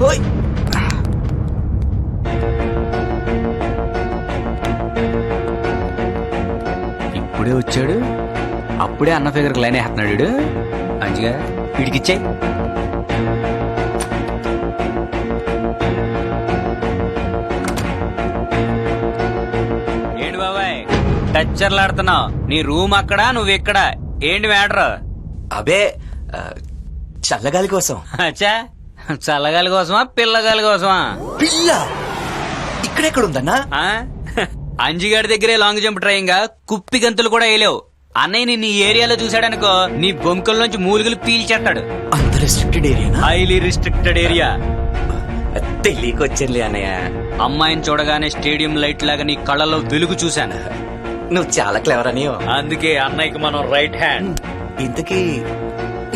ఓయ్. ఇప్పుడే వచ్చాడు, అప్పుడే అన్న ఫిగర్ లైన్ వేస్తున్నాడు వీడు. మంచిగా వీడికిచ్చాయి. ఏంటి బాబాయ్ టచ్చర్లాడుతున్నావు? నీ రూమ్ అక్కడ, నువ్వు ఇక్కడ. ఏంటి మ్యాటర్? అబే చల్లగాలి కోసం. అచ్చా, చల్లగాలి కోసమా పిల్లగాలి కోసమా? పిల్ల ఇక్కడెక్కడ ఉందన్నా? అంజిగాడి దగ్గరే లాంగ్ జంప్ ట్రైన్ గా కుప్పి గంతులు కూడా వేయలేవు. అన్నయ్య నిన్ను ఈ ఏరియాలో చూశాడనుకో, నీ బొంకల నుంచి మూలుగులు పీల్చేస్తాడు. అంత restricted area? Highly restricted area. తెలియకొచ్చింది అన్నయ్య. అమ్మాయిని చూడగానే స్టేడియం లైట్ లాగా నీ కళ్ళలో వెలుగు చూశాను. నువ్వు చాలా క్లవర్ అని. అందుకే అన్నయ్యకి మనం రైట్ హ్యాండ్. ఇంతకీ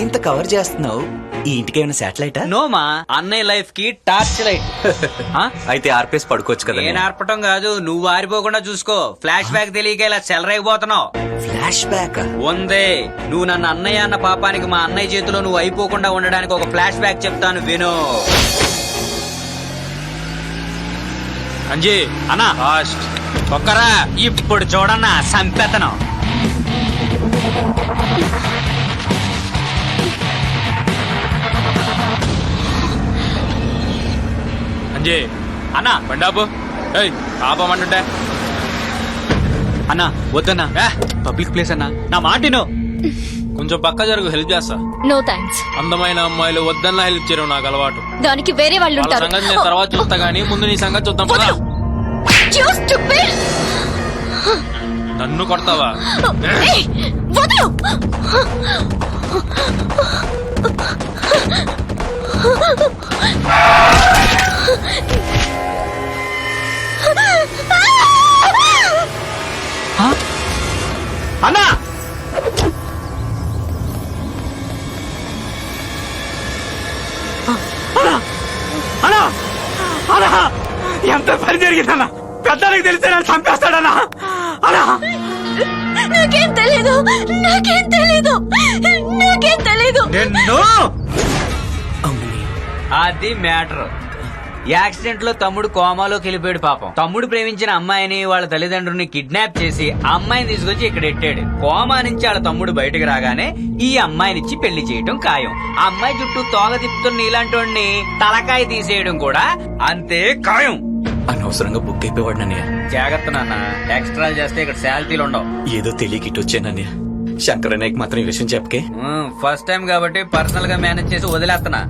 ఇంత కవర్ చేస్తున్నావు, ఈ ఇంటికి ఏమైనా శాటిలైటా? నోమా, అన్నయ్య లైఫ్ కి టార్చ్ లైట్. అయితే ఆర్పేసి పడుకోవచ్చు కదా. నేను ఆర్పటం కాదు, నువ్వు ఆరిపోకుండా చూసుకో. ఫ్లాష్ బ్యాక్ తెలియక ఇలా చెలరైపోతున్నావు. ఫ్లాష్ బ్యాక్ ఉందే. నువ్వు నన్ను అన్నయ్య అన్న పాపానికి మా అన్నయ్య చేతిలో నువ్వు అయిపోకుండా ఉండడానికి ఒక ఫ్లాష్ బ్యాక్ చెప్తాను, విను. అంజీ అన్నా ఒక్కరా, ఇప్పుడు చూడన్నా సంపెతనం. అంజీ అన్నా బండాపు ఆపమంటుంటే. అన్నా వద్దన్నా, పబ్లిక్ ప్లేస్ అన్నా, నా మాటిను. కొంచెం పక్క జరుగు, హెల్ప్ చేస్తా. No thanks. అందమైన అమ్మాయిలు వద్దన్నా హెల్ప్ చేయడం నాకు అలవాటు. దానికి వేరే వాళ్ళు వాళ్ళ ఉంటారు. సంగతి నేను తర్వాత చూస్తా గానీ ముందు నీ సంగతి చూద్దాం పదా. You stupid! నన్ను కొడతావా? Hey, వదలు! అన్నా అన్నా అన్నా ఎంత పని జరిగిందన్నా? పెద్దలకు తెలిస్తే నన్ను చంపేస్తాడన్నా. అన్నా నాకేం తెలీదు, నాకేం తెలీదు, నాకేం తెలీదు. నిన్ను అది మ్యాటర్. యాక్సిడెంట్ లో తమ్ముడు కోమాలోకి వెళ్ళిపోయాడు పాపం. తమ్ముడు ప్రేమించిన అమ్మాయిని వాళ్ళ తల్లిదండ్రుల్ని కిడ్నాప్ చేసి అమ్మాయిని తీసుకొచ్చి ఇక్కడ ఎట్టాడు. కోమా నుంచి వాళ్ళ తమ్ముడు బయటకు రాగానే ఈ అమ్మాయినిచ్చి పెళ్లి చేయడం ఖాయం. ఆ అమ్మాయి చుట్టూ తోగ తిప్పుతున్న ఇలాంటి తలకాయ తీసేయడం కూడా అంతే ఖాయం. అనవసరంగా బుక్ అయిపోయాడు నన్నయ్య. జాగ్రత్త నాన్న, ఎక్స్ట్రా చేస్తే ఇక్కడ శాలరీలు ఉండవు. ఏదో తెలియక ఇటు వచ్చానన్నయ్య. శంకరన్నయ్యకి మాత్రం ఈ విషయం చెప్పకే. ఫస్ట్ టైం కాబట్టి పర్సనల్ గా మేనేజ్ చేసి వదిలేస్తున్నా.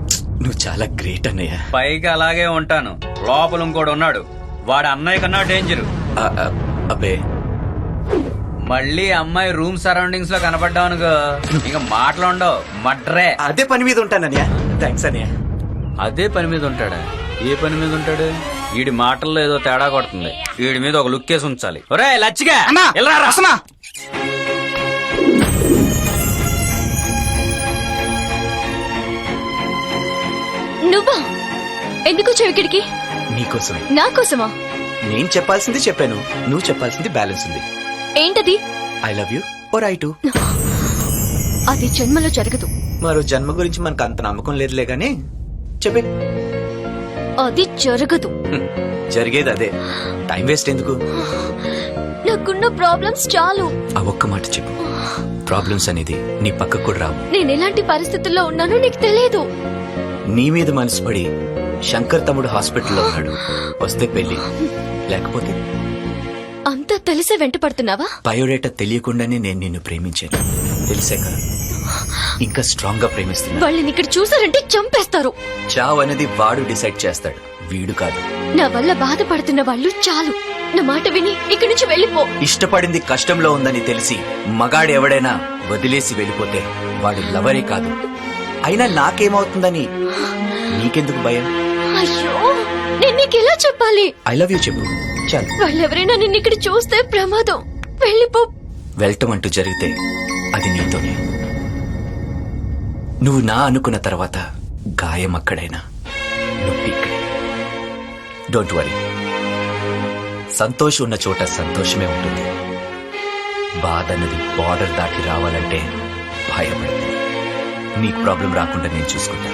నువ్వు చాలా గ్రేట్ అన్నయ్య. పైకి అలాగే ఉంటాను, లోపల ఇంకోడు ఉన్నాడు. వాడు అన్నయ్య కన్నా డేంజర్. అబ్బే మళ్ళీ అమ్మాయి రూమ్ సరౌండింగ్స్ లో కనపడ్డావునుకో, ఇక మాటలు ఉండవు, మడ్రే. అదే పని మీద ఉంటానన్నయ్య. థ్యాంక్స్ అన్నయ్య. అదే పని మీద ఉంటాడా? ఏ పని మీద ఉంటాడు? వీడి మాటల్లో ఏదో తేడా కొడుతుంది. వీడి మీద ఒక లుక్ వేసి ఉంచాలి. ఒరే లచ్చిగా రసనా. నువ్వా? ఎందుకు చెవికిడికి? నీకోసమే. నా కోసమా? నేను చెప్పాల్సింది చెప్పాను, నువ్వు చెప్పాల్సింది బ్యాలెన్స్ ఉంది. ఏంటది? I love you or I too. అది జన్మలో జరగదు. మరో జన్మ గురించి మనకు అంత నమ్మకం లేదులే గాని చెప్పే. అది జరగదు. జరిగేది అదే, టైం వేస్ట్ ఎందుకు? నాకున్న ప్రాబ్లమ్స్ చాలు. ఆ ఒక్క మాట చెప్పు. ప్రాబ్లమ్స్ అనేది నీ పక్కకు కూడా రావు. నేను ఎలాంటి పరిస్థితుల్లో ఉన్నానో నీకు తెలియదు. నీ మీద మనసు పడి శంకర్ తమ్ముడు హాస్పిటల్లో ఉన్నాడు. వస్తే పెళ్లి, లేకపోతే అంతా తెలిసే వెంట పడుతున్నావా? బయోడేటా తెలియకుండానే నేను నిన్ను ప్రేమించాను. తెలిసాక ఇంకా స్ట్రాంగ్ గా ప్రేమిస్తున్నా. వాళ్ళని ఇక్కడ చూసారంటే చంపేస్తారు. చావ్ అనేది వాడు డిసైడ్ చేస్తాడు, వీడు కాదు. నా వల్ల బాధపడుతున్న వాళ్ళు చాలు. నా మాట విని ఇక్కడి నుంచి వెళ్ళిపో. ఇష్టపడింది కష్టంలో ఉందని తెలిసి మగాడు ఎవడైనా వదిలేసి వెళ్ళిపోతే వాడు లవరే కాదు. అయినా నాకేమవుతుందని నీకెందుకు భయం? అయ్యో, నేను నీకు ఎలా చెప్పాలి? ఐ లవ్ యూ చెప్పు చాలు. వాళ్ళెవరైనా నిన్ను ఇక్కడ చూస్తే ప్రమాదం. వెళ్ళిపో. వెళ్ళటం అంటూ జరిగితే అది నీతోనే. నువ్వు నా అనుకున్న తర్వాత గాయం అక్కడైనా, నొప్పి ఇక్కడే. Don't worry. సంతోషం ఉన్న చోట సంతోషమే ఉంటుంది. బాధ అన్నది బార్డర్ దాటి రావాలంటే భయపడుతుంది. నీకు ప్రాబ్లం రాకుండా నేను చూసుకుంటా.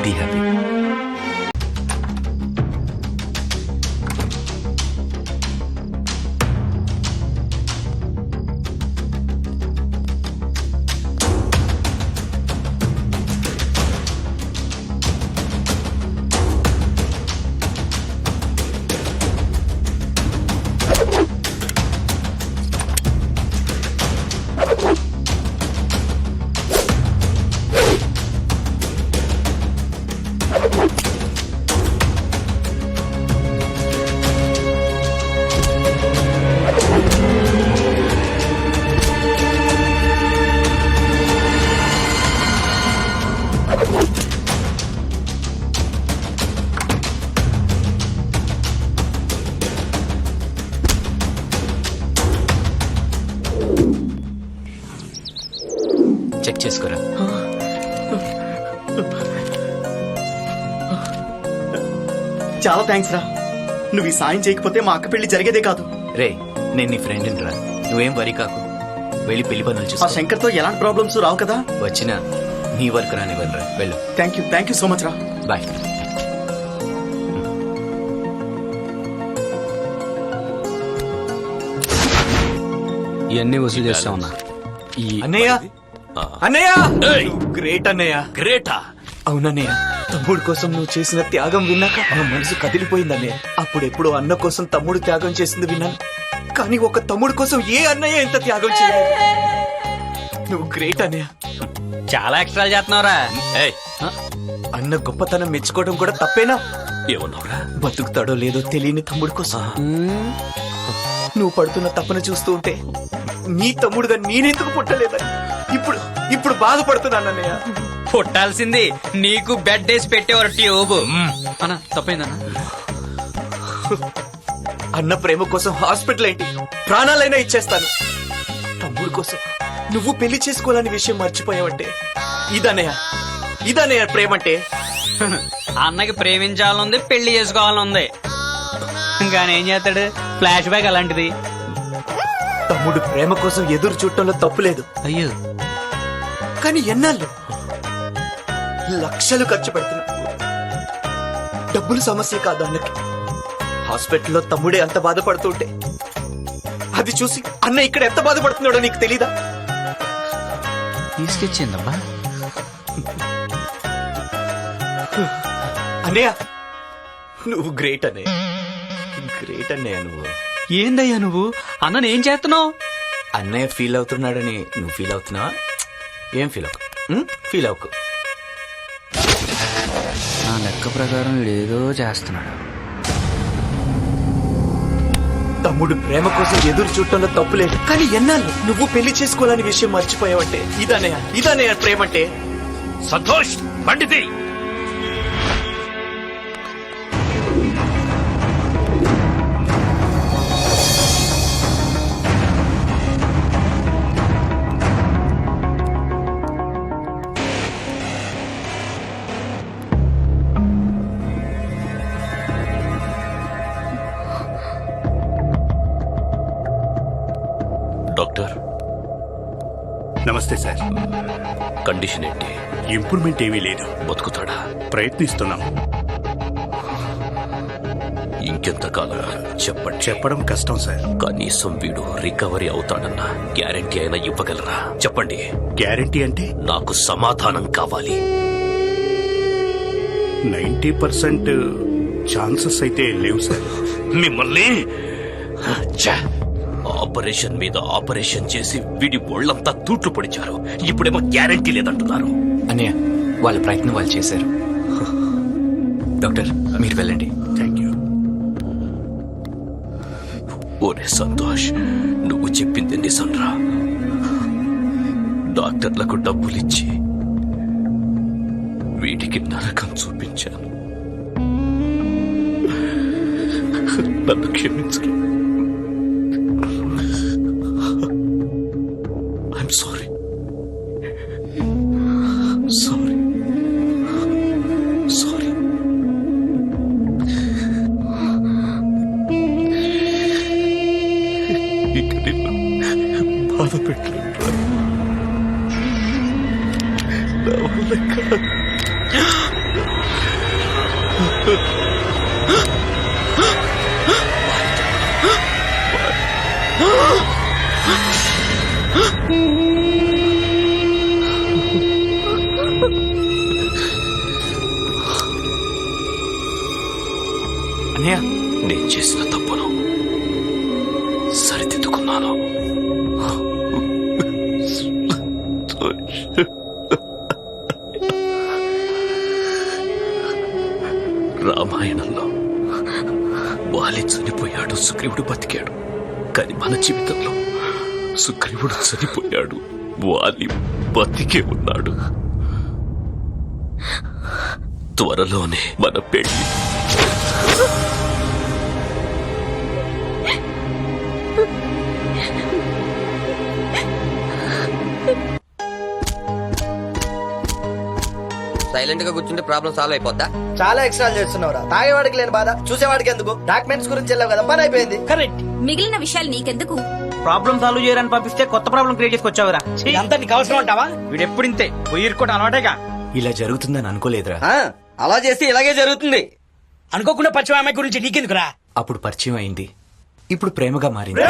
Be happy. చెక్ చేసుకోరా. చాలా థ్యాంక్స్ రా. నువ్వు ఈ సాయం చేయకపోతే మా అక్క పెళ్లి జరిగేదే కాదు. రే, నేను నీ ఫ్రెండ్ రా, నువ్వేం వరి కాకు. వెళ్ళి పెళ్లి పనులు ఆ చూసుకో. శంకర్ తో ఎలాంటి ప్రాబ్లమ్స్ రావు కదా. వచ్చినా నీ వర్క్ రానివ్వరా. వెళ్ళు. థ్యాంక్ యూ సో మచ్ రా. బాయ్. ఇవన్నీ వసూలు చేస్తా ఉన్నా. అన్నయ్య, అన్నయ్య, గ్రేట్ అన్నయ్య. గ్రేటా? అవునన్నయ్య, తమ్ముడు కోసం నువ్వు చేసిన త్యాగం విన్నాక నా మనసు కదిలిపోయిందన్నయ్య. అప్పుడెప్పుడు అన్న కోసం తమ్ముడు త్యాగం చేసింది విన్నాను, కానీ ఒక తమ్ముడు కోసం ఏ అన్నయ్య ఎంత త్యాగం చేయలేదు. నువ్వు గ్రేట్ అన్నయ్య. చాలా ఎక్స్ట్రా చేస్తున్నావురా. ఏయ్, అన్న గొప్పతనం మెచ్చుకోవడం కూడా తప్పేనా? ఏమన్నావురా? బతుకుతాడో లేదో తెలియని తమ్ముడు కోసం నువ్వు పడుతున్న తప్పన చూస్తూ ఉంటే నీ తమ్ముడుగా నేనెందుకు పుట్టలేదని ఇప్పుడు బాధపడుతున్నానన్నయ్య. పుట్టాల్సింది నీకు బెడ్ వేసి పెట్టేవారు ట్యూబ్. అన్న తప్పైందన్న. అన్న ప్రేమ కోసం హాస్పిటల్ ఏంటి, ప్రాణాలైనా ఇచ్చేస్తాను. తమ్ముడు కోసం నువ్వు పెళ్లి చేసుకోవాలని విషయం మర్చిపోయావంటే ఇదన్నయ్య ప్రేమంటే. అన్నకి ప్రేమించాలనుంది, పెళ్లి చేసుకోవాలనుంది, కానీ ఏం చేస్తాడు? ఫ్లాష్ బ్యాక్ అలాంటిది. తమ్ముడు ప్రేమ కోసం ఎదురు చూడటంలో తప్పు లేదు. అయ్యో, కానీ ఎన్నాళ్ళు లక్షలు ఖర్చు పెడుతున్నా. డబ్బులు సమస్య కాదు అన్నకి. హాస్పిటల్లో తమ్ముడే అంత బాధపడుతుంటే అది చూసి అన్న ఇక్కడ ఎంత బాధపడుతున్నాడో నీకు తెలీదా? తీసుకొచ్చిందబ్బా. అన్నయ్య, నువ్వు గ్రేట్ అన్నయ్య. గ్రేట్ అన్నయ్య నువ్వు. ఏందయ్యా నువ్వు? అన్నని ఏం చేస్తున్నావు? అన్నయ్య ఫీల్ అవుతున్నాడని నువ్వు ఫీల్ అవుతున్నావా? ఏం ఫీల్ అవ్వకు. నా లెక్క ప్రకారం ఏదో చేస్తున్నాడు. తమ్ముడు ప్రేమ కోసం ఎదురు చూడటంలో తప్పులేదు, కానీ ఎన్నాళ్ళు నువ్వు పెళ్లి చేసుకోవాలని విషయం మర్చిపోయావంటే ఇదన్నయ్య ప్రేమంటే. సంతోష్, పండితి. డాక్టర్, నమస్తే సార్. కండిషన్ ఏంటి? ఇంప్రూవ్మెంట్ ఏమీ లేదు. బతుకుతాడా? ప్రయత్నిస్తున్నాం. ఇంకెంతకాలం చెప్పండి. చెప్పడం కష్టం సార్. కనీసం వీడు రికవరీ అవుతాడన్న గ్యారెంటీ అయినా ఇవ్వగలరా? చెప్పండి. గ్యారెంటీ అంటే నాకు సమాధానం కావాలి. 90% ఛాన్సెస్ అయితే లేవు సార్. మిమ్మల్ని ఛ! ఆపరేషన్ మీద ఆపరేషన్ చేసి వీడి ఒళ్ళంతా తూట్లు పొడిచారు. ఇప్పుడేమో గ్యారెంటీ లేదంటున్నారు. అన్నయ్య, వాళ్ళ ప్రయత్నం వాళ్ళు చేశారు. డాక్టర్, మీరు వెళ్ళండి. Thank you. ఓరే సంతోష్, నువ్వు చెప్పింది నిజంరా. డాక్టర్లకు డబ్బులిచ్చి వీడికి నరకం చూపించాను. నన్ను క్షమించరు. I'm sorry. సారీ. సారీ. ఇక నిన్ను బాధ పెట్టలేదు. నా వల్ల కాదు. అన్నయ్య, నేను చేసిన తప్పును సరిదిద్దుకున్నాను. రామాయణంలో వాలి చనిపోయాడు, సుగ్రీవుడు బతికాడు. కానీ మన జీవితంలో సుగ్రీవుడు చనిపోయాడు, వాలి బతికే ఉన్నాడు. త్వరలోనే మన పెళ్లి. సైలెంట్ గా కూర్చుంటే ప్రాబ్లం సాల్వ్ అయిపోద్దా? చాలా ఎక్స్ట్రా చేస్తున్నావురా. తాగేవాడికి లేని బాధ చూసేవాడికి ఎందుకు? డాక్యుమెంట్స్ గురించి వెళ్ళావు కదా, పని అయిపోయింది. కరెక్ట్. మిగిలిన విషయాలు నీకెందుకు? ప్రాబ్లం సాల్వ్ చేయరని పంపిస్తే కొత్త ప్రాబ్లం క్రియేట్ చేసుకొచ్చావురా. అంతా నీకు అవసరం అంటావా? వీడు ఎప్పుడు ఇంతే పోయిరుకోవడం అలవాటేగా. ఇలా జరుగుతుందని అనుకోలేదురా. అలా చేస్తే ఇలాగే జరుగుతుంది. అనుకోకుండా పరిచయం అమ్మాయి గురించి నీకెందుకురా? అప్పుడు పరిచయం అయింది, ఇప్పుడు ప్రేమగా మారింది.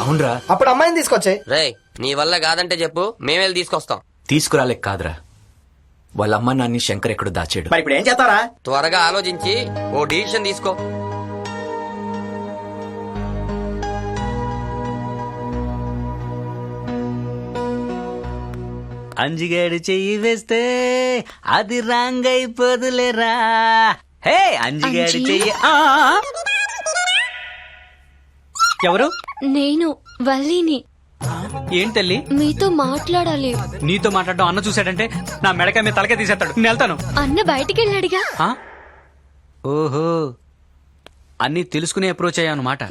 అవునరా. అప్పుడు అమ్మాయిని తీసుకొచ్చాయి. రేయ్, నీ వల్ల కాదంటే చెప్పు, మేమే తీసుకొస్తాం. తీసుకురాలేక కాదురా, వాళ్ళ అమ్మ నాన్ని శంకర్ ఎక్కడో దాచాడు. మరి ఇప్పుడు ఏం చేస్తారా? త్వరగా ఆలోచించి ఓ డిసిషన్ తీసుకో. అంజిగాడు చెయ్యి వేస్తే అది రాంగ్ అయిపోదులేరా. హే అంజిగాడు చెయ్యి. ఎవరు? నేను వల్లిని. ఏం తల్లి? మీతో మాట్లాడాలి. నీతో మాట్లాడడం అన్న చూశాడంటే నా మెడకాయ మీద తలకే తీసేస్తాడు. నేను వెళ్తాను. అన్న బయటికి వెళ్ళాడుగా. ఆ? ఓహో, అన్ని తెలుసుకునే అప్రోచ్ అయ్యా అన్నమాట.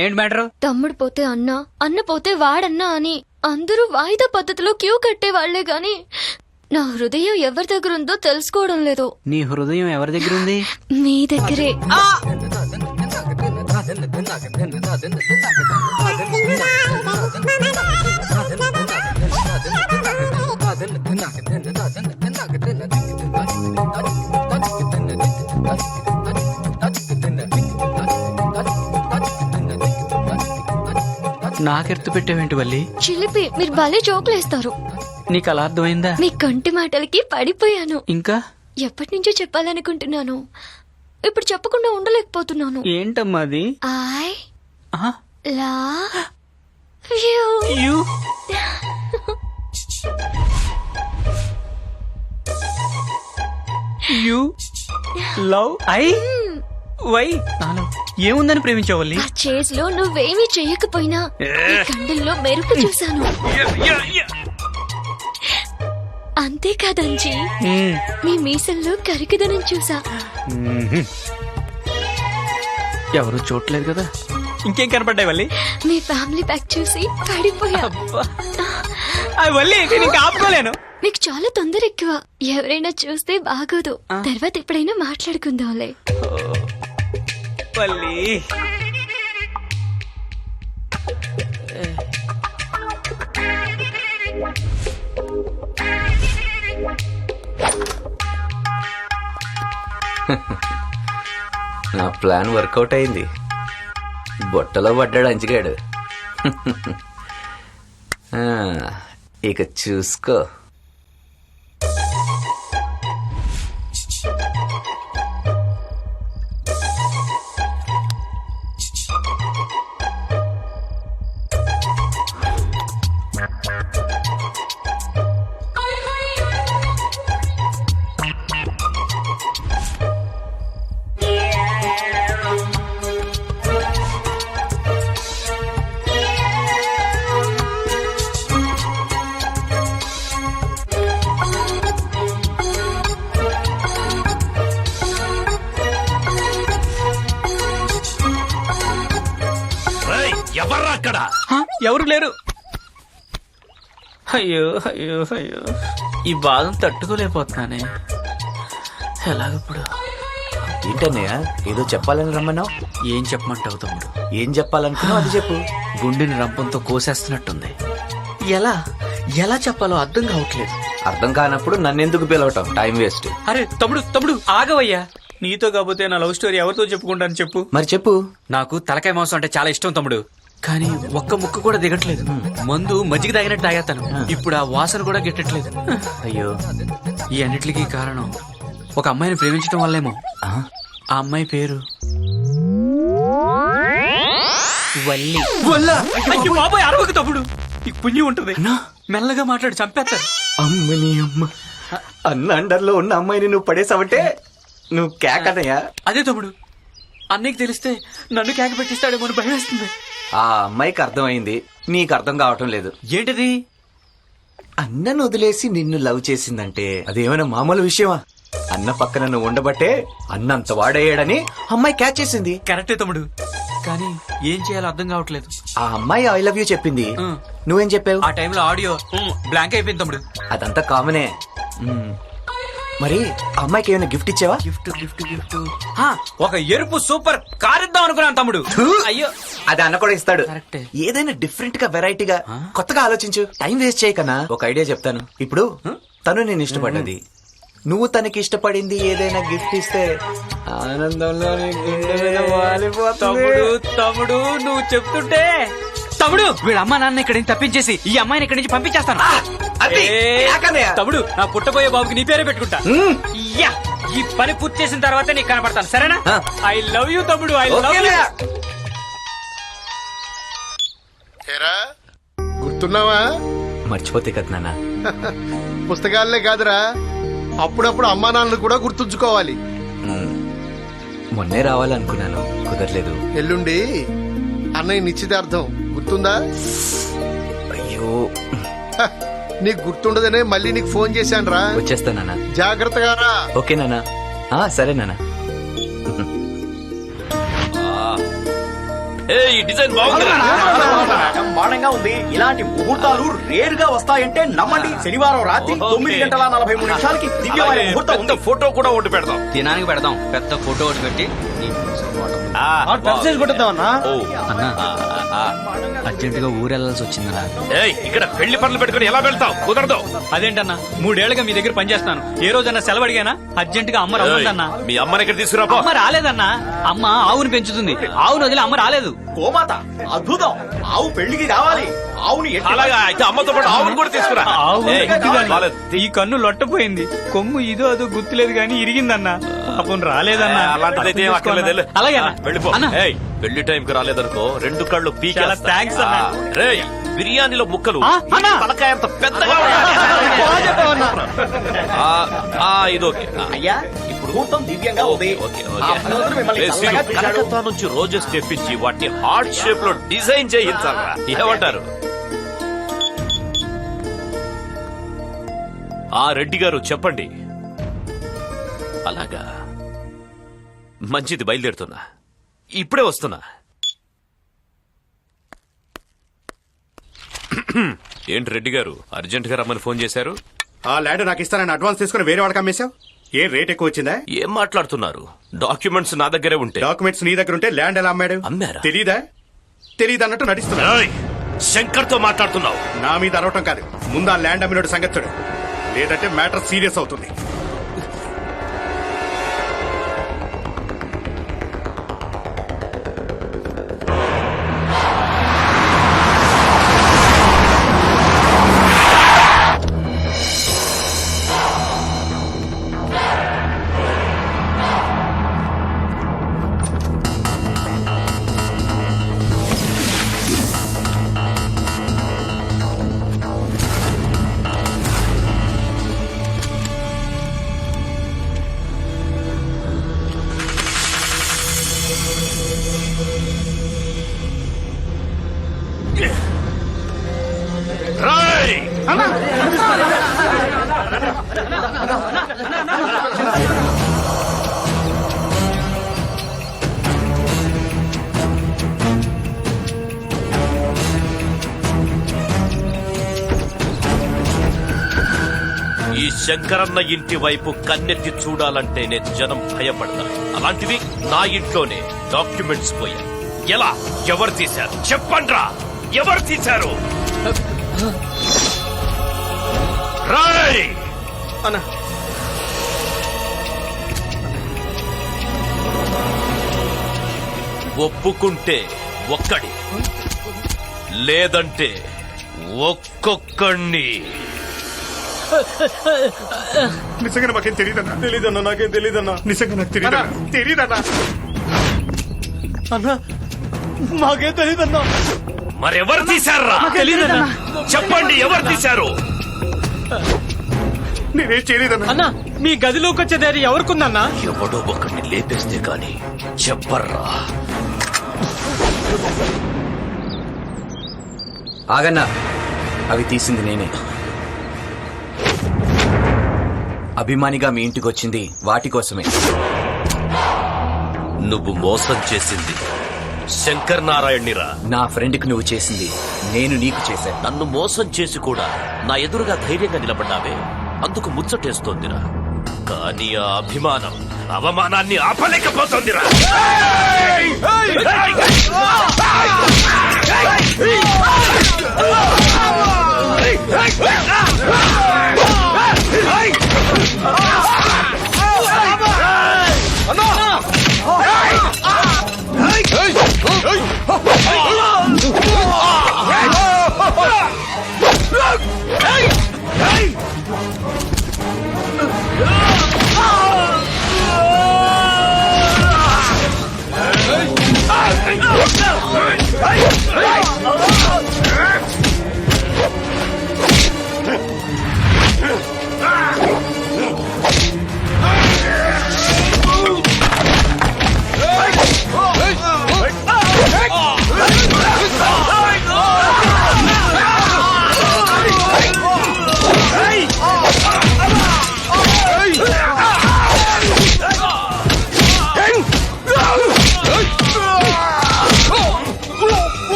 ఏంటి మ్యాటర్? తమ్ముడు పోతే అన్న, అన్న పోతే వాడన్నా అని అందరూ వాయిదా పద్ధతిలో క్యూ కట్టే వాళ్లే గాని నా హృదయం ఎవరి దగ్గర ఉందో తెలుసుకోవడం లేదు. నీ హృదయం ఎవరి దగ్గర ఉంది? మీ దగ్గరే. నాకెర్తు పెట్టేవేంటి వల్లి? చిలిపి, మీరు భలే జోకులేస్తారు. నీకు అలా అర్థమైందా? మీ కంటి మాటలకి పడిపోయాను. ఇంకా ఎప్పటి నుంచో చెప్పాలనుకుంటున్నాను, ఇప్పుడు చెప్పకుండా ఉండలేకపోతున్నాను. ఏంటమ్మా అది? ఐ ఆ? Love you. You love I why? నాలో ఏముందని ప్రేమించవల్లి? ఆ చేజ్ లో నువ్వేమీ చెయ్యకపోయినా ఈ కండల్లో మెరుపు చూశాను. అంతేకాదంజీ, మీ మీసల్లో కరికిదనం చూసా. ఎవరు చూడలేదు కదా, ఇంకేం కనపడ్డాయి వల్లి? మీ ఫ్యామిలీ ప్యాక్ చూసి పడిపోయా. వల్లి నేను ఇంకా ఆపుకోలేను. మీకు చాలా తొందర ఎక్కువ. ఎవరైనా చూస్తే బాగోదు. తర్వాత ఎప్పుడైనా మాట్లాడుకుందాంలే. వల్లి నా ప్లాన్ వర్కౌట్ అయింది. బొట్టలో పడ్డాడు అంచిగాడు. ఆ, ఇక చూసుకో. ఎవర్రా అక్కడ? ఎవరు లేరు. అయ్యో అయ్యో అయ్యో, ఈ బాధను తట్టుకోలేకపోతున్నానే. ఎలాగప్పుడు? ఏంటన్నయ్య ఏదో చెప్పాలని రమ్మన్నావు? ఏం చెప్పమంటావు తమ్ముడు? ఏం చెప్పాలనుకున్నావు అది చెప్పు. గుండెని రంపంతో కోసేస్తున్నట్టుంది. ఎలా ఎలా చెప్పాలో అర్థం కావట్లేదు. అర్థం కానప్పుడు నన్నెందుకు పిలవటం? Time waste. అరే తమ్ముడు తమ్ముడు ఆగవయ్యా. నీతో కాకపోతే నా లవ్ స్టోరీ ఎవరితో చెప్పుకుంటాను చెప్పు. మరి చెప్పు. నాకు తలకాయ మాంసం అంటే చాలా ఇష్టం తమ్ముడు, కానీ ఒక్క ముక్క కూడా దిగట్లేదు. మందు మజ్జిగ తాగినట్టు తాగేస్తాను. ఇప్పుడు ఆ వాసన కూడా గిట్టట్లేదు. అయ్యో, ఈ అన్నిటికీ కారణం ఒక అమ్మాయిని ప్రేమించడం వల్లేమో. ఆ అమ్మాయి పేరు వల్లి. అయ్యో బాబాయ్, అరవకు తమ్ముడు, ఈ పుణ్యం ఉంటుంది. మెల్లగా మాట్లాడి చంపేస్తారు. అమ్మని అమ్మ, అన్న అండర్లో ఉన్న అమ్మాయిని నువ్వు పడేసావంటే నువ్వు కేకనయ్యా. అదే తమ్ముడు, అన్నయ్యకి తెలిస్తే నన్ను కేక పెట్టిస్తాడేమో అని భయం వేస్తుంది. ఆ అమ్మాయికి అర్థమైంది, నీకు అర్థం కావటం లేదు. ఏంటిది? అన్నను వదిలేసి నిన్ను లవ్ చేసిందంటే అదేమైనా మామూలు విషయమా? అన్న పక్కన నువ్వు ఉండబట్టే అన్నంత వాడయ్యాడని అమ్మాయి క్యాచ్ చేసింది. కరెక్టే తమ్ముడు, కానీ ఏం చేయాలో అర్థం కావట్లేదు. ఆ అమ్మాయి ఐ లవ్ యూ చెప్పింది, నువ్వేం చెప్పావు? ఆ టైంలో ఆడియో బ్లాంక్ అయిపోయింది తమ్ముడు. అదంతా కామనే. మరి ఆ అమ్మాయికి ఏమైనా గిఫ్ట్ ఇచ్చావా? గిఫ్ట్ గిఫ్ట్ గిఫ్ట్ ఒక ఎరుపు సూపర్ కార్ ఇద్దాం అనుకున్నాను తమ్ముడు. అయ్యో, అది అన్న కూడా ఇస్తాడు. కరెక్టే. ఏదైనా డిఫరెంట్ గా వెరైటీగా కొత్తగా ఆలోచించు. టైం వేస్ట్ చేయకన్నా ఒక ఐడియా చెప్తాను. ఇప్పుడు తను నేను ఇష్టపడ్డది, నువ్వు తనకి ఇష్టపడింది, ఏదైనా గిఫ్ట్ ఇస్తే ఆనందంలో నీ గుండె మీద వాలిపోతుంది. తమ్ముడు తమ్ముడు నువ్వు చెప్తుంటే తమ్ముడు వీళ్ళ అమ్మ నాన్న ఇక్కడి నుంచి తప్పించేసి ఈ అమ్మాయిని ఇక్కడి నుంచి పంపించేస్తాను. అది ఏ, తమ్ముడు నా పుట్టబోయే బాబుకి నీ పేరే పెట్టుకుంటా. యా, ఈ పని పూర్తి చేసిన తర్వాత నీకు కనపడతాను, సరేనా? ఐ లవ్ యూ తమ్ముడు, ఐ లవ్ యూ. గుర్తున్నావా? మర్చిపోతే కదా నాన్న. పుస్తకాలే కాదురా, అప్పుడప్పుడు అమ్మా నాన్నలు కూడా గుర్తుంచుకోవాలి. మొన్నే రావాలనుకున్నాను, కుదరలేదు. ఎల్లుండి అన్నయ్య నిశ్చితార్థం గుర్తుందా? అయ్యో, హ, నీకు గుర్తుండదనే మళ్ళీ నీకు ఫోన్ చేశాను రా. వచ్చేస్తా నాన్న. జాగ్రత్తగా రా. ఓకే నాన్న. సరే నాన్న. ఈ డిజైన్ బాగుంది. బ్రహ్మాండంగా ఉంది. ఇలాంటి ముహూర్తాలు రేరుగా వస్తాయంటే నమ్మండి. శనివారం రాత్రి 9:43 దివ్యమైన ముహూర్తం ఉంది. ఫోటో కూడా ఒకటి పెడదాం. దినానికి పెడదాం పెద్ద ఫోటో ఒకటి పెట్టి. అన్నా అర్జెంట్ గా ఊరెళ్ళాల్సి వచ్చిందన్నా. ఇక్కడ పెళ్లి పనులు పెట్టుకుని ఎలా వెళ్తావు? కుదరదు. అదేంటన్నా, 3 ఏళ్లుగా మీ దగ్గర పనిచేస్తాను, ఏ రోజన్నా సెలవు అడిగానా? అర్జెంట్ గా అమ్మ రమ్మందన్నా. మీ అమ్మని ఇక్కడ తీసుకురా. అమ్మ రాలేదన్నా. అమ్మ ఆవుని పెంచుతుంది, ఆవును వదిలి అమ్మ రాలేదు. గోమాత అద్భుతం. ఆవు పెళ్లికి రావాలి. ఆవుని అలాగా అయితే అమ్మతో పాటు ఆవును కూడా తీసుకురా. ఈ కన్ను లొట్టపోయింది, కొమ్ము ఇదో అదో గుర్తులేదు గాని ఇరిగిందన్నా. పాపం రాలేదన్నా. అలాంటిదైతే ఏం అక్కర్లేదు. అలాగే వెళ్ళిపో. పెళ్లి టైం కి రాలేదనుకో 2 కళ్ళు చాలా థాంక్స్ అన్నా. రేయ్, బిర్యానీలో ముక్కలు అన్నా. తలకాయ అంత పెద్దగా ఇది ఓకే. అయ్యా, ఇప్పుడు ముహూర్తం దివ్యంగా ఉంది. కలకత్తా నుంచి రోజెస్ తెప్పించి వాటిని హార్ట్ షేప్ లో డిజైన్ చేయించాలరా. ఏమంటారు? రెడ్డి గారు చెప్పండి. అలాగా, మంచిది, బయలుదేరుతున్నా, ఇప్పుడే వస్తున్నా. ఏంటి రెడ్డి గారు అర్జెంట్ గా రమ్మని ఫోన్ చేశారు? ఆ ల్యాండ్ నాకు ఇస్తానని అడ్వాన్స్ తీసుకుని వేరే వాడికి అమ్మేశావు. ఏ రేట్ ఎక్కువ వచ్చిందా? ఏం మాట్లాడుతున్నారు? డాక్యుమెంట్స్ నా దగ్గరే ఉంటే. డాక్యుమెంట్స్ నీ దగ్గర ఉంటే ల్యాండ్ ఎలా అమ్మాడు? అమ్మారా? తెలీదా? తెలీదన్నట్టు నటిస్తున్నా. శంకర్ తో మాట్లాడుతున్నావు? నా మీద అరవటం కాదు, ముందు ఆ ల్యాండ్ అమ్మినోడు సంగతి చూడు, లేదంటే మ్యాటర్ సీరియస్ అవుతుంది. రాయ్! ఈ శంకరన్న ఇంటి వైపు కన్నెత్తి చూడాలంటేనే జనం భయపడతారు. అలాంటిది నా ఇంట్లోనే డాక్యుమెంట్స్ పోయాయి. ఎలా? ఎవరు తీశారు? చెప్పండ్రా, ఎవరు తీశారు? రాయ్! ఒప్పుకుంటే ఒక్కడి, లేదంటే ఒక్కొక్కడిని. నిజంగా నాకేం తెలియదన్నా. తెలీదన్నా, నాకేం తెలీదన్నా. నిజంగా నాకు తెలీదన్నా. అన్నా మాకేం తెలియదన్నా. మరెవరు తీశారా? చెప్పండి, ఎవరు తీశారు? నేనేం చేయలేదన్నా. అన్నా మీ గదిలోకి వచ్చే ధైర్యం ఎవరికుందన్నా? ఎవడో ఒకరిని లేపేస్తే గాని చెప్పర్రా. ఆగన్నా, అవి తీసింది నేనే. అభిమానిగా మీ ఇంటికి వచ్చింది వాటి కోసమే. నువ్వు మోసం చేసింది శంకర్ నారాయణ్నిరా. నా ఫ్రెండ్ కి నువ్వు చేసింది నేను నీకు చేశాను. నన్ను మోసం చేసి కూడా నా ఎదురుగా ధైర్యంగా నిలబడ్డావే, అందుకు ముచ్చటేస్తోందిరా. కానీ ఆ అభిమానం అవమానాన్ని ఆపలేకపోతోందిరా.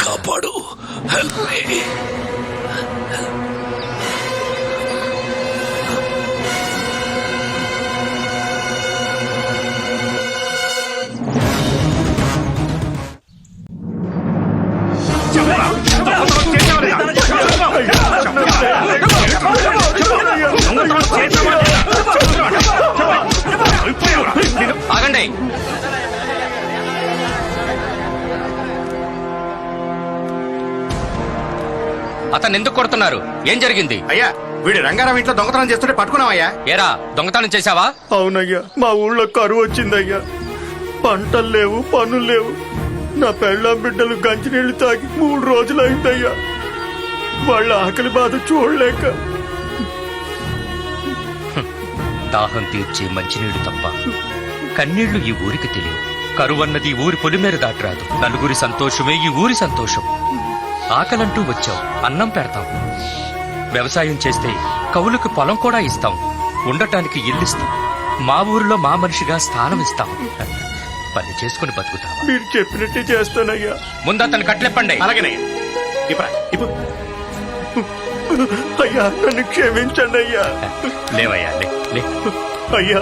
కాపాడు. Help me. ఆగండి. అతను ఎందుకు కొడుతున్నారు? ఏం జరిగింది? అయ్యా, వీడు రంగారావు ఇంట్లో దొంగతనం చేస్తుంటే పట్టుకున్నావయ్యా. ఏరా, దొంగతనం చేశావా? అవునయ్యా, మా ఊళ్ళో కరువు వచ్చిందయ్యా. పంటలు లేవు, పనులు లేవు. నా పెళ్ళాం బిడ్డలు గంజినీళ్లు తాగి 3 రోజులు అయిందయ్యా. వాళ్ళ ఆకలి బాధ చూడలేక. దాహం తీర్చే మంచినీడు తప్ప కన్నీళ్లు ఈ ఊరికి తెలియవు. కరువన్నది ఊరి పొలిమేర దాటరాదు. నలుగురి సంతోషమే ఈ ఊరి సంతోషం. ఆకలంటూ వచ్చావు, అన్నం పెడతాం. వ్యవసాయం చేస్తే కవులకు పొలం కూడా ఇస్తాం. ఉండటానికి ఇల్లిస్తాం. మా ఊరిలో మా మనిషిగా స్థానం ఇస్తాం. పని చేసుకుని బతుకుతావా? మీరు చెప్పినట్టే చేస్తానయ్యా. ముందు అతను కట్లెప్పండి. అలాగేనయ్యా. ఇప్పుడు అయ్యా నన్ను క్షమించండి అయ్యా. లేవయ్యా, లే. అయ్యా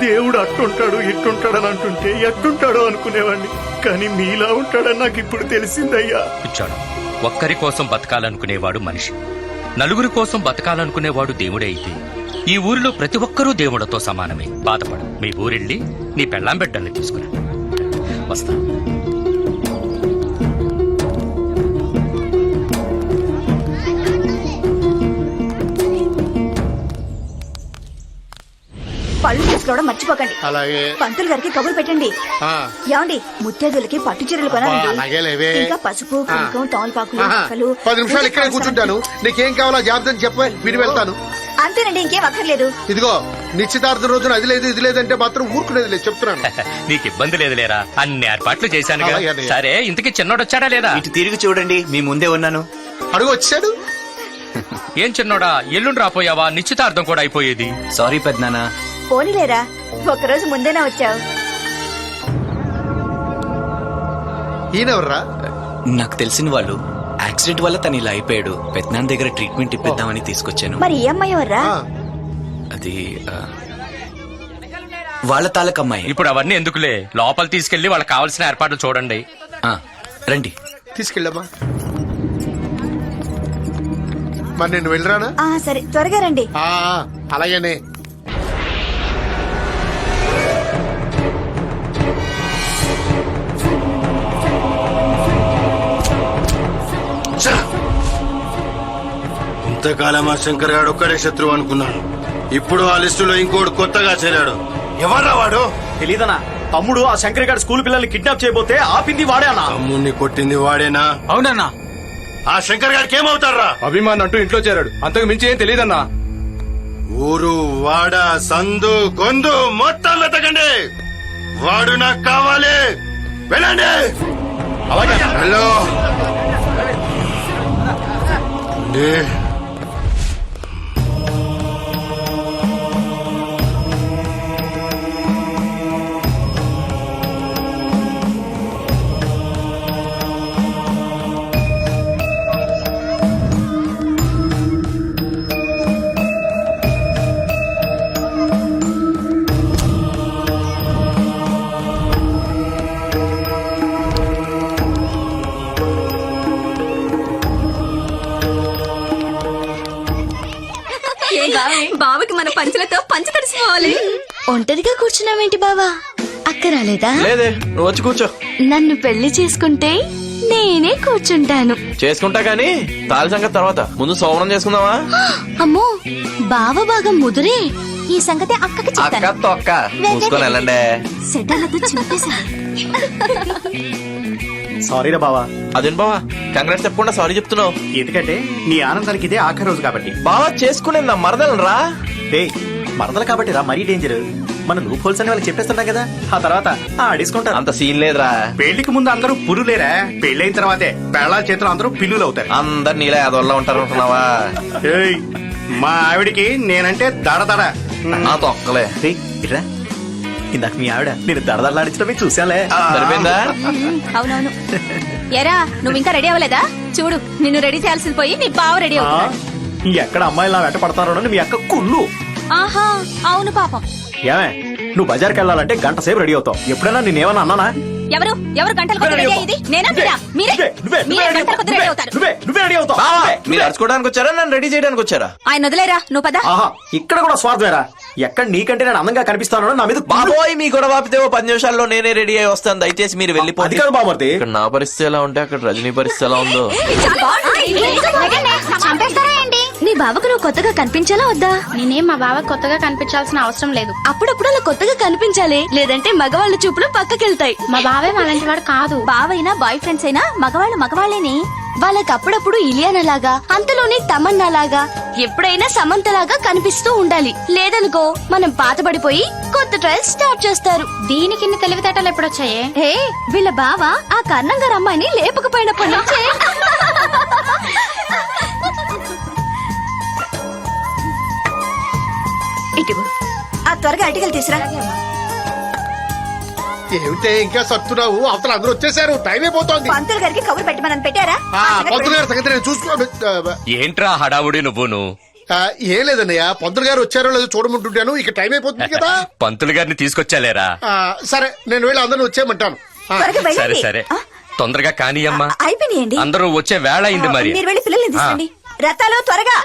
దేవుడు అట్టుంటాడు ఇట్టుంటాడని అంటుంటే ఎట్టుంటాడో అనుకునేవాడిని, కానీ మీలా ఉంటాడని నాకు ఇప్పుడు తెలిసిందయ్యా. కూర్చోడు. ఒక్కరి కోసం బతకాలనుకునేవాడు మనిషి, నలుగురి కోసం బతకాలనుకునేవాడు దేవుడే. అయితే ఈ ఊరిలో ప్రతి ఒక్కరూ దేవుడితో సమానమే. బాధపడు. మీ ఊరెళ్ళి నీ పెళ్ళాం బిడ్డల్ని తీసుకురా. వస్తా. పళ్ళు తీసుకోవడం మర్చిపోకండి. అలాగే. పంతులు గారికి కబురు పెట్టండి. ఏమండి, ముత్తైదులకి పట్టు చీరలు కొనాలండి. ఇంకా పసుపు, కుంకుమ, తోలపాకులు, మొక్కలు. 10 నిమిషాలు ఇక్కడే కూర్చుంటాను. నీకేం కావాలో జాబితా చెప్ప విని వెళ్తాను. అంతేనండి, ఇంకేం అక్కర్లేదు. ఇదిగో నిశ్చితార్థం రోజున అది లేదు ఇది లేదంటే మాత్రం ఊరుకునేది లేదు చెప్తున్నాను. నీకు ఇబ్బంది లేదు లేరా, అన్ని ఏర్పాట్లు చేశాను. అలాగే అన్నయ్య. సరే, ఇంతకీ చిన్నోడు వచ్చాడా లేదా? ఇటు తిరిగి చూడండి, మీ ముందే ఉన్నాను. అడుగు వచ్చాడు. ఏం చిన్నోడా, ఎల్లుండి రాపోయావా? నిశ్చితార్థం కూడా అయిపోయేది. సారీ పెద్దనాన్న. పోనీలేరా, ఒక్కరోజు ముందేనా వచ్చావు. ఈయనెవర్రా? నాకు తెలిసిన వాళ్ళు. యాక్సిడెంట్ వల్ల తను ఇలా అయిపోయాడు. పెద్దనాన్న దగ్గర ట్రీట్మెంట్ ఇప్పిద్దామని తీసుకొచ్చాను. మరి ఏ అమ్మాయి వర్రా? అది వాళ్ళ తాలకమ్మాయి. ఇప్పుడు అవన్నీ ఎందుకులే, లోపల తీసుకెళ్లి వాళ్ళకి కావాల్సిన ఏర్పాట్లు చూడండి. రండి. తీసుకెళ్ళమ్మా. మరి నేను వెళ్ళరానా? సరే, త్వరగా రండి. అలాగేనే. ఇంతకాలం ఆ శంకర్ గారు ఒక్కడే శత్రువు అనుకున్నాను. ఇప్పుడు ఆ లిస్టులో ఇంకోటి కొత్తగా చేరాడు. ఎవర్రా వాడు? తెలీదనా? తమ్ముడు ఆ శంకర్ గారి స్కూల్ పిల్లల్ని కిడ్నాప్ చేయబోతే ఆపింది వాడే అన్నా. తమ్ముణ్ణి కొట్టింది వాడేనా? అవునన్నా. ఆ శంకర్ గారికి ఏమవుతారా? అభిమాన్ అంటూ ఇంట్లో చేరాడు, అంతకు మించి ఏం తెలియదన్నా. ఊరు వాడ సందు గొందు మొత్తం వెతకండి. వాడు నాకు కావాలి. వెళ్ళండి. అలాగే. హలో. బావకి మన పంచులతో పంచ తడిసిపోవాలి. ఒంటరిగా కూర్చున్నావేంటి బావా? అక్క రాలేదా? లేదే, నువ్వు వచ్చి కూర్చో. నన్ను పెళ్లి చేసుకుంటే నేనే కూర్చుంటాను. చేసుకుంటా గానీ తాళి సంగతి తర్వాత, ముందు సోమరం చేసుకుందామా? అమ్మో, బావ బాగా ముదురే. ఈ సంగతి అక్కకి అక్క చెప్తాను. తొక్క మూసుకొని వెళ్ళండి. సెటర్లతో చింపేశా. సారీరా బావా. అదేం బావా, కంగ్రాట్స్ చెప్పకుండా సారీ చెప్తున్నావు? ఎందుకంటే నీ ఆనందానికి ఇదే ఆఖరి రోజు కాబట్టి. బావా చేసుకునే నా మరదలను రా. మరదలు కాబట్టి రా, మరీ డేంజర్. మన లూప్ హోల్స్ అని వాళ్ళకి చెప్పేస్తుంటాం కదా, ఆ తర్వాత ఆడేసుకుంటారు. అంత సీన్ లేదురా. పెళ్లికి ముందు అందరూ పురులేరా, పెళ్ళైన తర్వాతే పెళ్ళాల చేతులు అందరూ పిల్లులు అవుతారు. అందరు నీలా అదోళ్ళ ఉంటారు అనుకున్నావా? మా ఆవిడికి నేనంటే దడదడ. నా తొక్కలే. ఇందాక మీ ఆవిడ నేను దడదడలాడించడమే చూసాలే. సరిపోయిందా? అవునవును. ఎరా, నువ్వు ఇంకా రెడీ అవ్వలేదా? చూడు, నిన్ను రెడీ చేయాల్సింది పోయి నీ బావ రెడీ అవుతున్నాడు. ఎక్కడ అమ్మాయిలు నా వెంట పడతారో మీ అక్క కుళ్ళు. ఆహా, అవును పాపం. ఏమే, నువ్వు బజార్కి వెళ్ళాలంటే గంట సేపు రెడీ అవుతావు. ఎప్పుడైనా నేనేమన్నా అన్నానా? ఎవరు గంటల కొద్ది రెడీ అయ్యింది? నేనా మీరా? మీరే గంటల కొద్ది రెడీ అవుతారు. నువ్వే రెడీ అవుతావు. బావా, మీరు అరుచుకోవడానికి వచ్చారా నన్ను రెడీ చేయడానికి వచ్చారా? ఆయన వదిలేరా, నువ్వు పద. ఆహా, ఇక్కడ కూడా స్వార్థమేరా. ఎక్కడ నీకంటే నేను అందంగా కనిపిస్తాను నా మీద బాబోయ్, మీ గొడవ ఆపితే ఓ 10 నిమిషాల్లో నేనే రెడీ అయ్యి వస్తాను. దయచేసి మీరు వెళ్ళిపోండి. అది కాదు బామర్ది. ఇక్కడ నా పరిస్థితి ఎలా ఉంటే అక్కడ రజనీ పరిస్థితి ఎలా ఉందో. నీ బావకు నువ్వు కొత్తగా కనిపించాలా వద్దా? నేనేం మా బావ కొత్తగా కనిపించాల్సిన అవసరం లేదు. అప్పుడప్పుడు అలా కొత్తగా కనిపించాలి, లేదంటే మగవాళ్ళ చూపులు పక్కకెళ్తాయి. మా బావే అలాంటి వాడు కాదు. బావైనా బాయ్ ఫ్రెండ్స్ అయినా మగవాళ్ళేని. వాళ్ళకి అప్పుడప్పుడు ఇలియానా లాగా, అంతలోనే తమన్నా లాగా, ఎప్పుడైనా సమంత లాగా కనిపిస్తూ ఉండాలి. లేదనుకో మనం పాతబడిపోయి కొత్త ట్రయల్ స్టార్ట్ చేస్తారు. దీనికి ఇన్ని తెలివితేటలు ఎప్పుడొచ్చాయే? హే, వీళ్ళ బావ ఆ కర్ణం గారు అమ్మాయిని లేపకపోయినప్పటి నుంచే ఇటు ఆ త్వరగా అటికలు తీసురా. ఏమిటే ఇంకా సత్తున్నావు? అవతల అందరూ వచ్చేసారు, టైం అయిపోతోంది. పంతులు గారికి కబురు పెట్టమని పెట్టారా? పంతులు గారి సంగతి నేను చూసుకో. ఏంట్రా హడావుడి నువ్వును? ఏం లేదన్నయ్య, పంతులు గారు వచ్చారో లేదో చూడమంటుంటాను. ఇక టైం అయిపోతుంది కదా. పంతులు గారిని తీసుకొచ్చాలేరా? సరే, నేను వెళ్ళి అందరూ వచ్చేయమంటాను. సరే సరే, తొందరగా కానీయమ్మా. అయిపోయినాయండి. అందరూ వచ్చే వేళ అయింది మరి. మీరు వెళ్ళి పిల్లల్ని తీసుకోండి. రథాలు త్వరగా.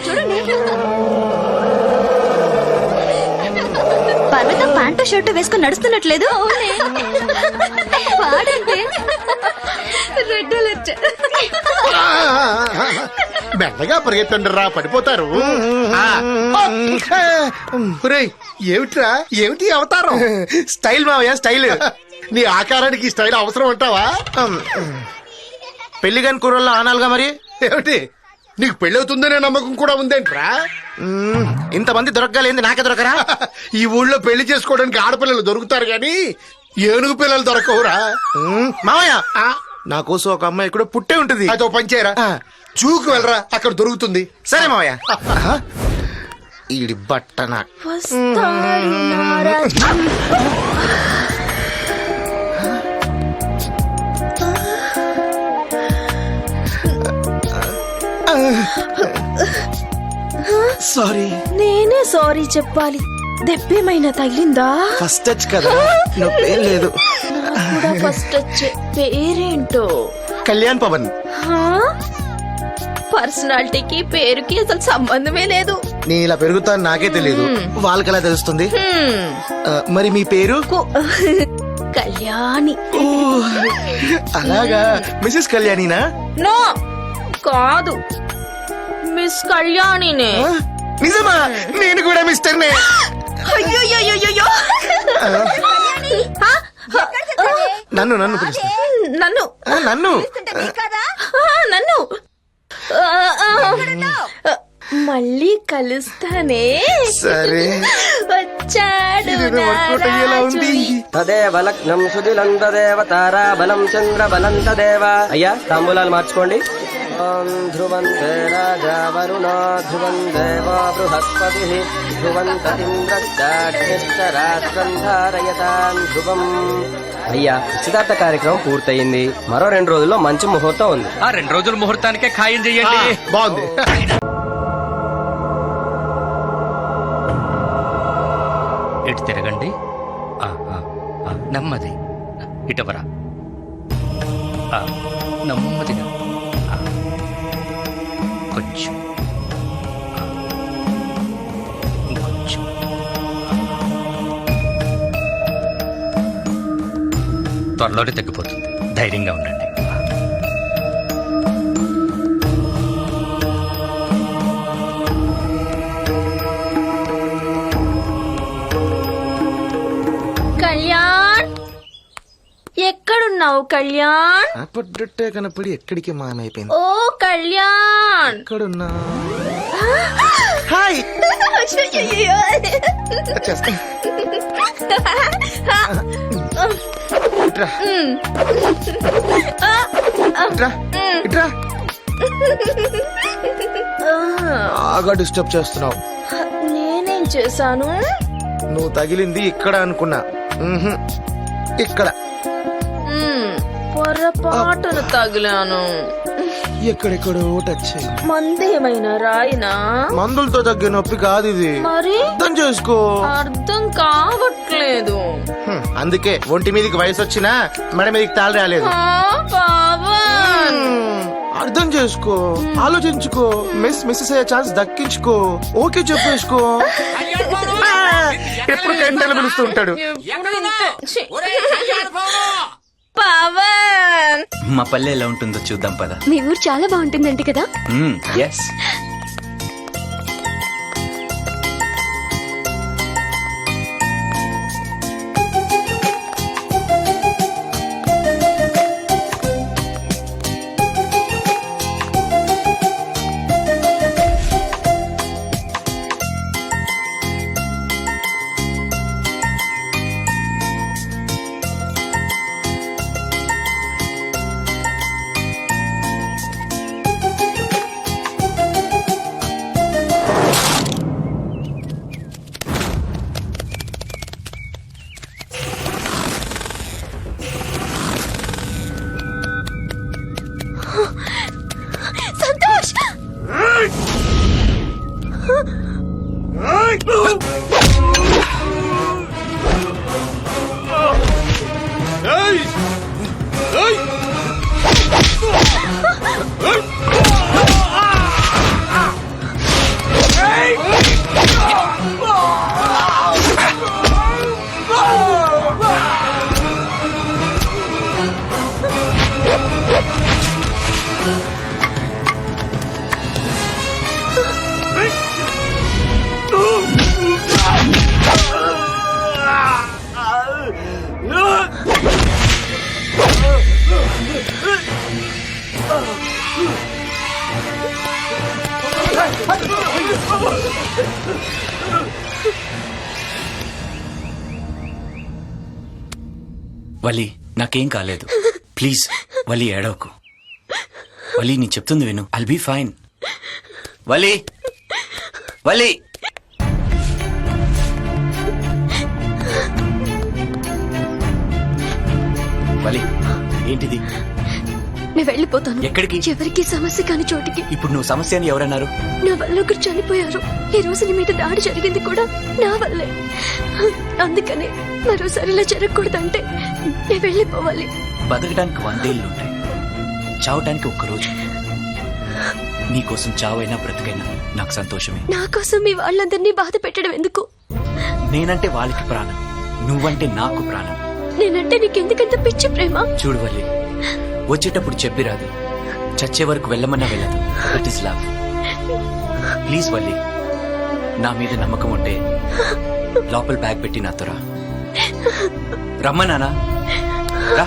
చూడండి, పర్వతం ప్యాంటు షర్టు వేసుకుని నడుస్తున్నట్లేదు. వాడంటే రెడ్ అలర్ట్. మెల్లగా పరిగెత్తండి రా, పడిపోతారు. ఏమిట్రా, ఏమిటి అవతారం? స్టైల్ మావయ్య, స్టైల్. నీ ఆకారానికి ఈ స్టైల్ అవసరం అంటావా? పెళ్లి కాని కూరల్లో ఆనాలుగా మరి. ఏమిటి, నీకు పెళ్ళవుతుందనే నమ్మకం కూడా ఉందేంట్రా? ఇంతమంది దొరకలేంది నాకే దొరకరా? ఈ ఊళ్ళో పెళ్లి చేసుకోవడానికి ఆడపిల్లలు దొరుకుతారు గాని ఏనుగు పిల్లలు దొరకవురా. మావయ్య, నా కోసం ఒక అమ్మాయి ఇక్కడ పుట్టే ఉంటుంది. అదో పంచేరా, చూకు వెళ్ళరా, అక్కడ దొరుకుతుంది. సరే మావయ్య. ఈడి బట్టన సారీ. నేనే సారీ చెప్పాలి. దెబ్బేమైనా తగిలిందా? ఫస్ట్ టచ్ కదా, నొప్పేం లేదు. ఫస్ట్ వచ్చే పేరేంటో? కళ్యాణ్ పవన్. పర్సనాలిటీకి పేరుకి అసలు సంబంధమే లేదు. నీ ఇలా పెరుగుతాను నాకే తెలియదు, వాళ్ళకి ఎలా తెలుస్తుంది? మరి మీ పేరు? కళ్యాణి. అలాగా, మిసెస్ కళ్యాణినా? నో, కాదు, మిస్ కళ్యాణినే. నిజమా? నేను కూడా మిస్టర్నే. అయ్యో, నన్ను నన్ను పిలుస్తా. నన్ను నన్ను నన్ను మళ్ళీ కలుస్తానే. సరే, వచ్చాడు ఇదేదో వర్కౌట్ అయ్యేలా ఉంది. తదేవ లగ్నం సుదిలం తదేవ తారా బలం చంద్ర బలం తదేవ. అయ్యా, తాంబూలాలు మార్చుకోండి. ధ్రువం రాజా వరుణ ధ్రువం దేవ బృహస్పతి ధ్రువంతరింద్రశ్చాగ్నిశ్చరాత్రం ధారయతాం ధ్రువం. అయ్యా, నిశ్చితార్థ కార్యక్రమం పూర్తయింది. మరో 2 రోజుల్లో మంచి ముహూర్తం ఉంది. ఆ 2 రోజుల ముహూర్తానికే ఖాయం చెయ్యండి. బాగుంది. ఇటు తిరగండి. నెమ్మది ఇటవరా. నెమ్మదిగా కొంచెం, ఇంకొంచెం. త్వరలోనే తగ్గిపోతుంది, ధైర్యంగా ఉండండి. కళ్యాణ్, ఎక్కడున్నావు కళ్యాణ్? పడ్డట్టే కనపడి ఎక్కడికి మాయమైపోయింది. ఓ కళ్యాణ్, ఎక్కడున్నా? హాయ్. వచ్చేస్తా. ఇట్రా. ఇట్రా. ఇట్రా. బాగా డిస్టర్బ్ చేస్తున్నావు. నేనేం చేశాను? నువ్వు తగిలింది ఇక్కడ అనుకున్నా. ఇక్కడ పొరపాటును తగిలాను. ఎక్కడెక్కడో టచ్ అయ్యింది. మందేమైనా రాయినా? మందులతో తగ్గే నొప్పి కాదు ఇది, మరి అర్థం చేసుకో. అర్థం కావట్లేదు. అందుకే ఒంటి మీదకి వయసు వచ్చినా మెడ మీదకి తాళి రాలేదు. అర్థం చేసుకో, ఆలోచించుకో, మిస్సెస్ అయ్యే ఛాన్స్ దక్కించుకో, ఓకే చెప్పేసుకో. ఎప్పుడు గంటలు పిలుస్తూ ఉంటాడు. పవన్, మా పల్లె ఎలా ఉంటుందో చూద్దాం పద. మీ ఊరు చాలా బాగుంటుందంట కదా? ఎస్. వలి నాకేం కాలేదు ప్లీజ్ వలి ఏడవకు వలి నేను చెప్తుంది విను ఐల్ బీ ఫైన్ వలి వలి వలి ఏంటిది నేను వెళ్ళిపోతాను. ఎక్కడికి? ఎవరికి సమస్య కాని చోటికి. ఇప్పుడు నువ్వు సమస్య అని ఎవరన్నారు? నా వల్ల ఒకరు చనిపోయారు. ఈ రోజు నీ మీద దాడి జరిగింది కూడా నా వల్లే. అందుకనే మరోసారి ఇలా జరగకూడదంటే నేను వెళ్ళిపోవాలి. బతకడానికి 100 ఏళ్ళుంటాయి, చావటానికి ఒక్కరోజు. నీకోసం చావైనా బ్రతికైనా నాకు సంతోషమే. నా కోసం మీ వాళ్ళందరినీ బాధ పెట్టడం ఎందుకు? నేనంటే వాళ్ళకి ప్రాణం, నువ్వంటే నాకు ప్రాణం. నేనంటే నీకెందుకంత పిచ్చి ప్రేమ? చూడు వల్లి, వచ్చేటప్పుడు చెప్పిరాదు, చచ్చే వరకు వెళ్ళమన్నా వెళ్ళదు. That is love. Please Valli, నా మీద నమ్మకం ఉంటే లోపల బ్యాగ్ పెట్టి నాతో రా. రమ్మనానా రా.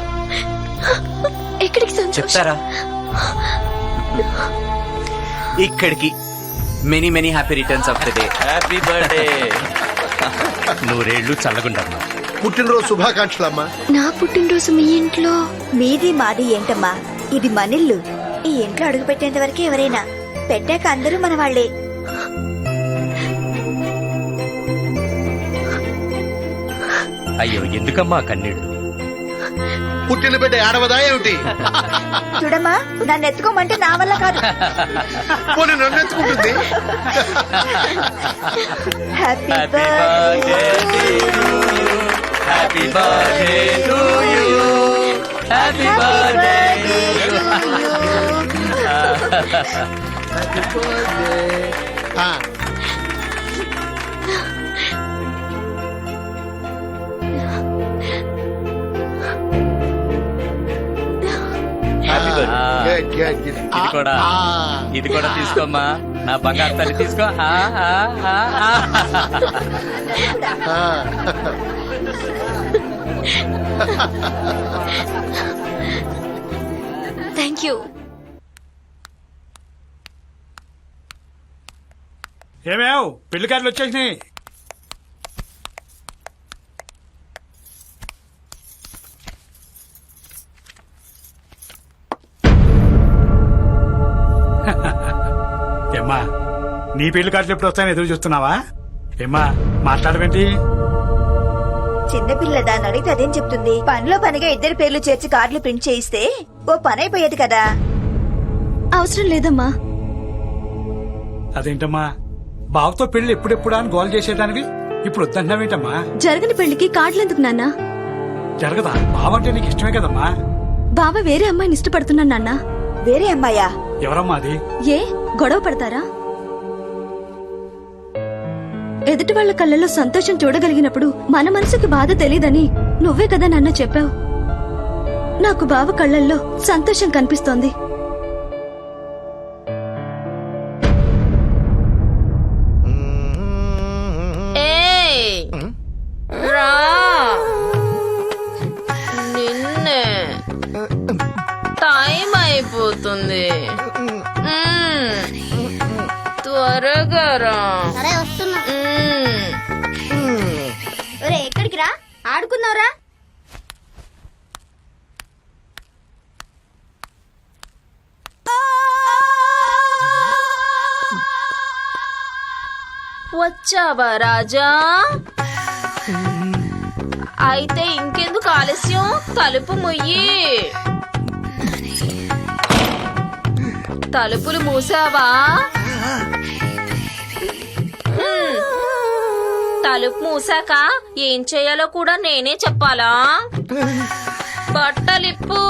ఎక్కడికి సంతోష్? చెప్తారా? ఇక్కడికి. Many many happy returns of the day. Happy birthday. నూరేళ్లు చల్లగుండమ్మా. పుట్టినరోజు శుభాకాంక్షలమ్మా. నా పుట్టినరోజు మీ ఇంట్లో? మీది మాది ఏంటమ్మా, ఇది మనిల్లు. ఈ ఇంట్లో అడుగు పెట్టేంత వరకే ఎవరైనా, పెట్టాక అందరూ మన వాళ్లే. అయ్యో ఎందుకమ్మా కన్నీళ్లు? పుట్టిన బిడ్డ ఏడవదా ఏమిటి? చూడమ్మా, నన్ను ఎత్తుకోమంటే నా వల్ల కాదు. పోనీ నన్ను ఎత్తుకుంటుంది. Happy happy birthday to you. Happy birthday ఇది కూడా తీసుకోమ్మా, నా బంగారు తల్లి తీసుకో. Thank you. ఏమేవ్ పెళ్లి కార్డులు వచ్చేసినాయి. ఏమ్మా, నీ పెళ్లి కార్డులు ఎప్పుడు వస్తాయని ఎదురు చూస్తున్నావా? ఏమ్మా మాట్లాడమేంటి? చిన్నపిల్ల దాన్ని అడిగితే అదేం చెప్తుంది? పనిలో పనిగా ఇద్దరి పేర్లు చేర్చి కార్డులు ప్రింట్ చేయిస్తే ఓ పని అయిపోయేది కదా. అవసరం లేదమ్మా. అదేంటమ్మా, బావతో పెళ్లి ఎప్పుడెప్పుడా అని గోల్ చేసేదానికి ఇప్పుడు వద్దంటావేంటమ్మా? జరగని పెళ్లికి కార్డులు ఎందుకు నాన్న? జరగదా? బావంటే నీకు ఇష్టమే కదమ్మా. బావ వేరే అమ్మాయిని ఇష్టపడుతున్నాను నాన్న. వేరే అమ్మాయా? ఎవరమ్మా అది? ఏ గొడవ పడతారా? ఎదుటి వాళ్ళ కళ్ళల్లో సంతోషం చూడగలిగినప్పుడు మన మనసుకి బాధ తెలీదని నువ్వే కదా నాన్న చెప్పావు. నాకు బావ కళ్ళల్లో సంతోషం కనిపిస్తోంది. నిన్నే టైం అయిపోతుంది, త్వరగా రా. ఎక్కడికి రా? ఆడుకున్నావురా? వచ్చావా రాజా? అయితే ఇంకెందుకు ఆలస్యం, తలుపు ముయ్యి. తలుపులు మూసావా? తలుపు మూసాక ఏం చేయాలో కూడా నేనే చెప్పాలా? బట్టలిప్పు.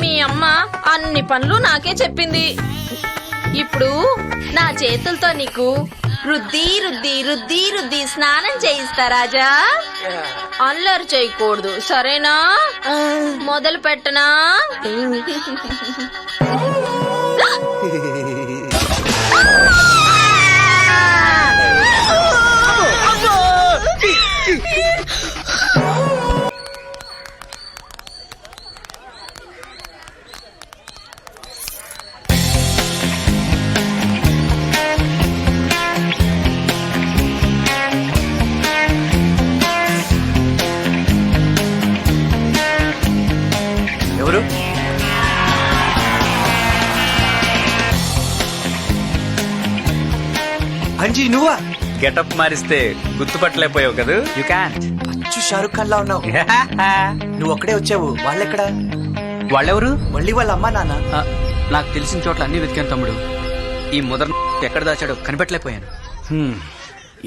మీ అమ్మ అన్ని పనులు నాకే చెప్పింది. ఇప్పుడు నా చేతులతో నీకు రుద్ది రుద్ది రుద్ది రుద్ది స్నానం చేయిస్తా రాజా. అల్లరి చేయకూడదు సరేనా? మొదలు పెట్టనా? ఎవరు? అంజీ నువ్వా? గెటప్ మారిస్తే గుర్తుపట్టలేకపోయావు కదా. You can. అచ్చు షారుఖ్ ఖాన్ లా ఉన్నావు. నువ్వు ఒక్కడే వచ్చావు, వాళ్ళెక్కడా? వాళ్ళెవరు? మళ్ళీ వాళ్ళ అమ్మా నాన్న. నాకు తెలిసిన చోట్ల అన్ని వెతికాను తమ్ముడు. ఈ మొదటి ఎక్కడ దాచాడో కనిపెట్టలేకపోయాను.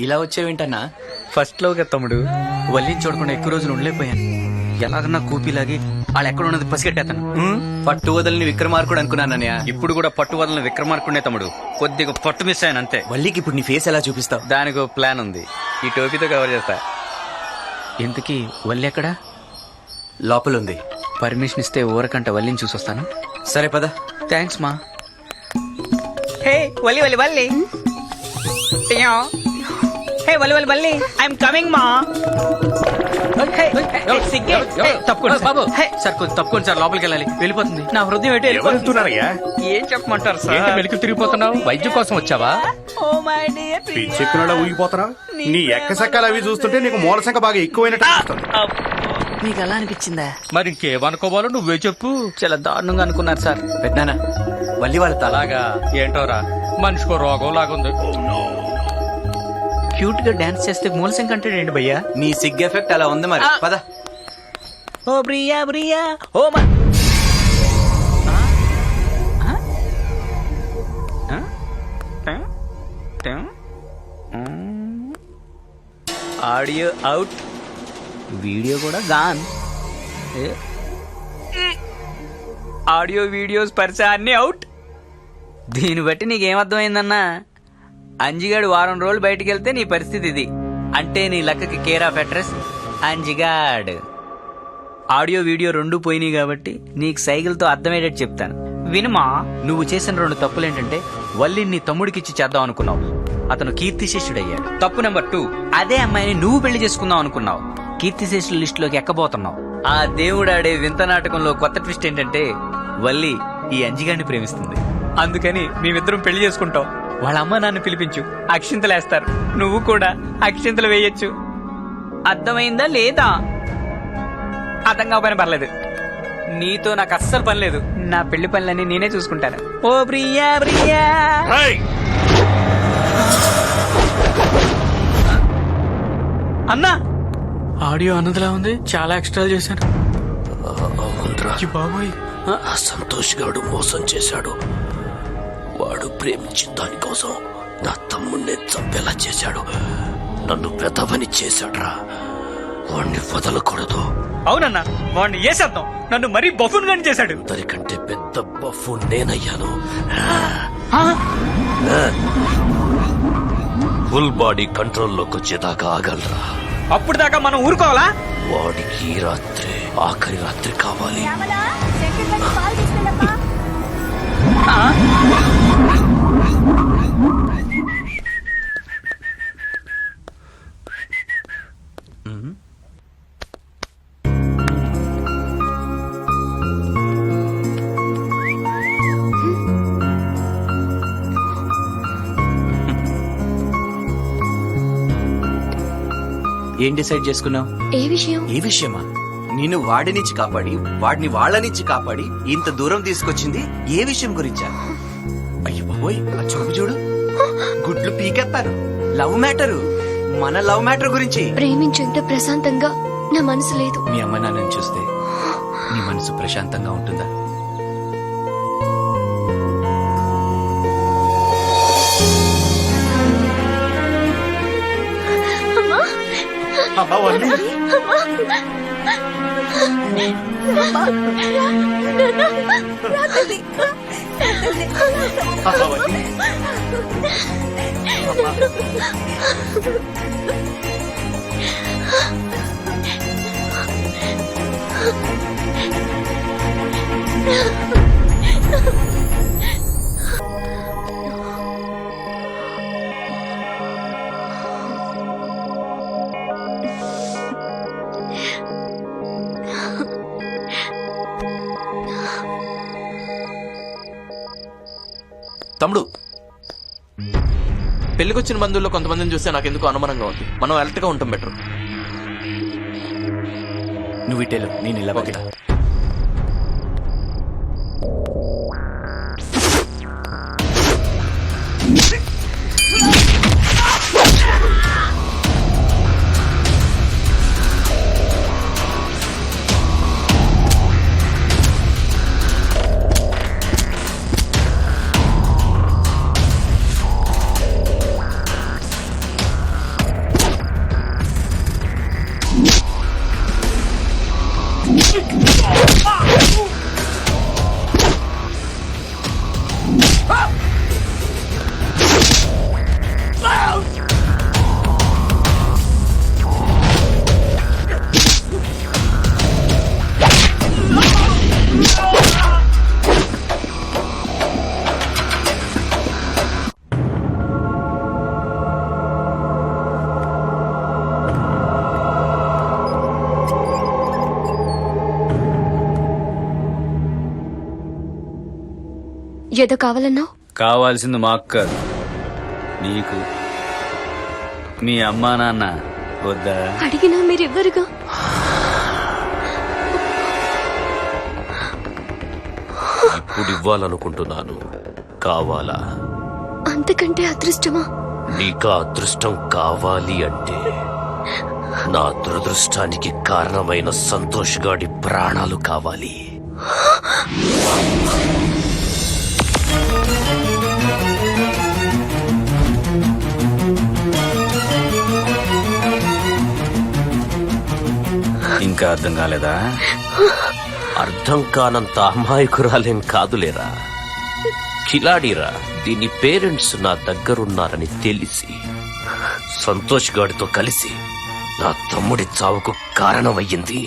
ఇలా వచ్చావేంటన్నా? ఫస్ట్ లోగా తమ్ముడు వల్లిని చూడకుండా ఎక్కువ రోజులు ఉండలేకపోయాను. ఎలాగన్నా కూపిలాగి వాళ్ళు ఎక్కడ ఉన్నది పసిగట్టేతాను. పట్టు వదలని విక్రమార్కుడు అనుకున్నానన్నయ్య. ఇప్పుడు కూడా పట్టు వదలని విక్రమార్కుడే తమ్ముడు. కొద్దిగా పట్టు మిస్ అయ్యాను అంతే. వల్లికి ఇప్పుడు నీ ఫేస్ ఎలా చూపిస్తావు? దానికి ప్లాన్ ఉంది. ఈ టోపీతో కవర్ చేస్తా. ఇంతకీ వల్లి ఎక్కడా? లోపలుంది. పర్మిషన్ ఇస్తే ఊరకంట వల్లిని చూసొస్తాను. సరే పద. థ్యాంక్స్ మా. హే వల్లి వల్లి వల్లి. హే వల్లి వల్లి వల్లి. ఐఎమ్ కమింగ్ మా. తప్పకుండా బాబు. సార్ కొంచెం తప్పకుండా సార్, లోపలికి వెళ్ళాలి. వెళ్ళిపోతుంది నా హృదయం. ఏం చెప్పమంటారు సార్? మెలికి తిరిగిపోతున్నావు? వైద్యం కోసం వచ్చావా? పిచ్చెక్కునలా ఊగిపోతారా? నీ ఎక్కసెక్కలు అవి చూస్తుంటే నీకు మూల సంఖ్య బాగా ఎక్కువైనట్టు అనిపిస్తుంది. మీకు అలా అనిపించిందా? మరి ఇంకేమనుకోవాలో నువ్వే చెప్పు. చాలా దారుణంగా అనుకున్నారు సార్. పెద్దనా వల్లి వాళ్ళ అలాగా ఏంటోరా, మనిషికో రోగం లాగుంది. క్యూట్ గా డాన్స్ చేస్తే మూలసం కంటాడు ఏంటి భయ్యా? నీ సిగ్ ఎఫెక్ట్ అలా ఉంది మరి. పద. ఓ ప్రియా ప్రియా ఓ మా. ఆడియో అవుట్, వీడియో కూడా గాన్. ఆడియో వీడియోస్ పరిచయ అన్ని అవుట్. దీన్ని బట్టి నీకేమర్థమైందన్నా? అంజిగాడు వారం రోజులు బయటికి వెళ్తే నీ పరిస్థితి ఇది. అంటే నీ లక్కకి కేర్ ఆఫ్ అడ్రస్ అంజిగాడ్. ఆడియో వీడియో రెండూ పోయినాయి కాబట్టి నీకు సైకిల్తో అర్థమయ్యేటట్టు చెప్తాను వినుమా. నువ్వు చేసిన 2 తప్పులేంటంటే వల్లి నీ తమ్ముడికిచ్చి చేద్దాం అనుకున్నావు, అతను కీర్తిశేషుడయ్యాడు. తప్పు నెంబర్ 2, అదే అమ్మాయిని నువ్వు పెళ్లి చేసుకుందాం అనుకున్నావు, కీర్తిశేషుల లిస్టులోకి ఎక్కబోతున్నావు. ఆ దేవుడాడే వింత నాటకంలో కొత్త ట్విస్ట్ ఏంటంటే వల్లి ఈ అంజిగాడిని ప్రేమిస్తుంది. అందుకని మేమిద్దరం పెళ్లి చేసుకుంటాం. వాళ్ళ అమ్మ నాన్న పిలిపించు, అక్షింతలు వేస్తారు. నువ్వు కూడా అక్షింతలు వేయొచ్చు. అర్థమైందా లేదా? అర్థం కాకపోయినా పర్లేదు, నీతో నాకు అస్సలు పని లేదు. నా పెళ్లి పనులన్నీ నేనే చూసుకుంటాను. ఓ ప్రియా ప్రియా. అన్నా ఆడియో అన్నదిలా ఉంది, చాలా ఎక్స్ట్రాలు చేశాను. బాబోయ్, ఆ సంతోష్ గాడు మోసం చేశాడు. వాడు ప్రేమించిన దానికోసం నా తమ్ముణ్ణి చంపేలా చేశాడు. నన్ను పెద్దవని చేశాడ్రా. వాడిని వదలకూడదు. అవునన్నా, వాడిని వేసేద్దాం. నన్ను మరీ బఫూన్ గాని చేశాడు. అందరికంటే పెద్ద బఫు నేనయ్యాను. ఫుల్ బాడీ కంట్రోల్లోకి వచ్చేదాకా ఆగలరా? అప్పుడు దాకా మనం ఊరుకోవాలా? వాడికి ఈ రాత్రి ఆఖరి రాత్రి కావాలి. ఏం డిసైడ్ చేసుకున్నావు? ఏ విషయం? ఏ విషయమా? నేను వాడినిచ్చి కాపాడి వాడిని వాళ్ళనిచ్చి కాపాడి ఇంత దూరం తీసుకొచ్చింది ఏ విషయం గురించా? అయ్యో బాబోయ్, ఆ చూపు చూడు, గుడ్లు పీకెత్తారు. లవ్ మ్యాటరు, మన లవ్ మ్యాటర్ గురించి. ప్రేమించేంత ప్రశాంతంగా నా మనసు లేదు. మీ అమ్మ నాన్నని చూస్తే నీ మనసు ప్రశాంతంగా ఉంటుందా? అవన్నీ అవన్నీ తమ్ముడు, పెళ్లికొచ్చిన బంధువుల్లో కొంతమందిని చూస్తే నాకు ఎందుకు అనుమానంగా ఉంది. మనం అలర్ట్ గా ఉంటాం బెటర్. నువ్వు ఇటేలు, నేను ఇలా వెళ్తా. ఏదో కావాలన్నావు? కావాల్సింది మాకు కాదు, నీకు. మీ అమ్మా నాన్న వద్దా? అడిగినా మీరెవ్వరుగా. ఇప్పుడు ఇవ్వాలనుకుంటున్నాను. కావాలా? అంతకంటే అదృష్టమా? నీకా అదృష్టం కావాలి అంటే నా దురదృష్టానికి కారణమైన సంతోష్ గాడి ప్రాణాలు కావాలి. ఇంకా అర్థం కాలేదా? అర్థం కానంత అమాయకురాలేం కాదులేరా, కిలాడిరా. దీని పేరెంట్స్ నా దగ్గరున్నారని తెలిసి సంతోష్ గాడితో కలిసి నా తమ్ముడి చావుకు కారణమయ్యింది.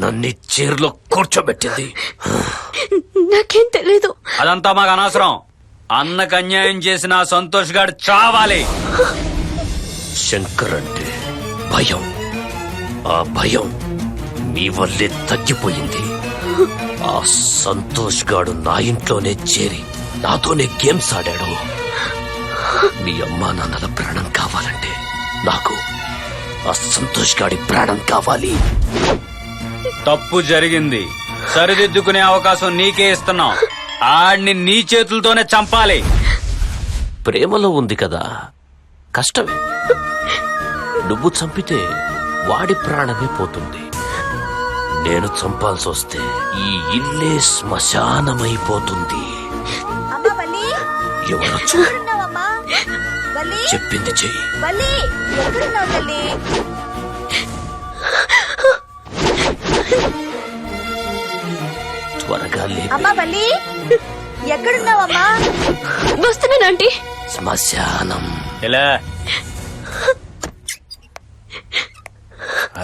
నన్ను చైర్లో కూర్చోబెట్టింది. నాకేం తెలీదు. అదంతా మాకు అనవసరం. అన్నకు అన్యాయం చేసిన ఆ సంతోష్ గాడు చావాలి. శంకర్ అంటే భయం. ఆ భయం మీ వల్లే తగ్గిపోయింది. ఆ సంతోష్ గాడు నా ఇంట్లోనే చేరి నాతోనే గేమ్స్ ఆడాడు. మీ అమ్మా నాన్నల ప్రాణం కావాలంటే నాకు ఆ సంతోష్ గాడి ప్రాణం కావాలి. తప్పు జరిగింది, సరిదిద్దుకునే అవకాశం నీకే ఇస్తున్నాం. ఆడిని నీ చేతులతోనే చంపాలి. ప్రేమలో ఉంది కదా, కష్టమే. నువ్వు చంపితే వాడి ప్రాణమే పోతుంది. నేను చంపాల్సి వస్తే ఈ ఇల్లే శ్మశానమైపోతుంది. ఎవరు చెప్పింది చెయ్యి. త్వరగా ఎక్కడున్నావమ్మా? వస్తున్నానంటీ. శ్మశానం. ఎలా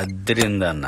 అద్దరిందన్న.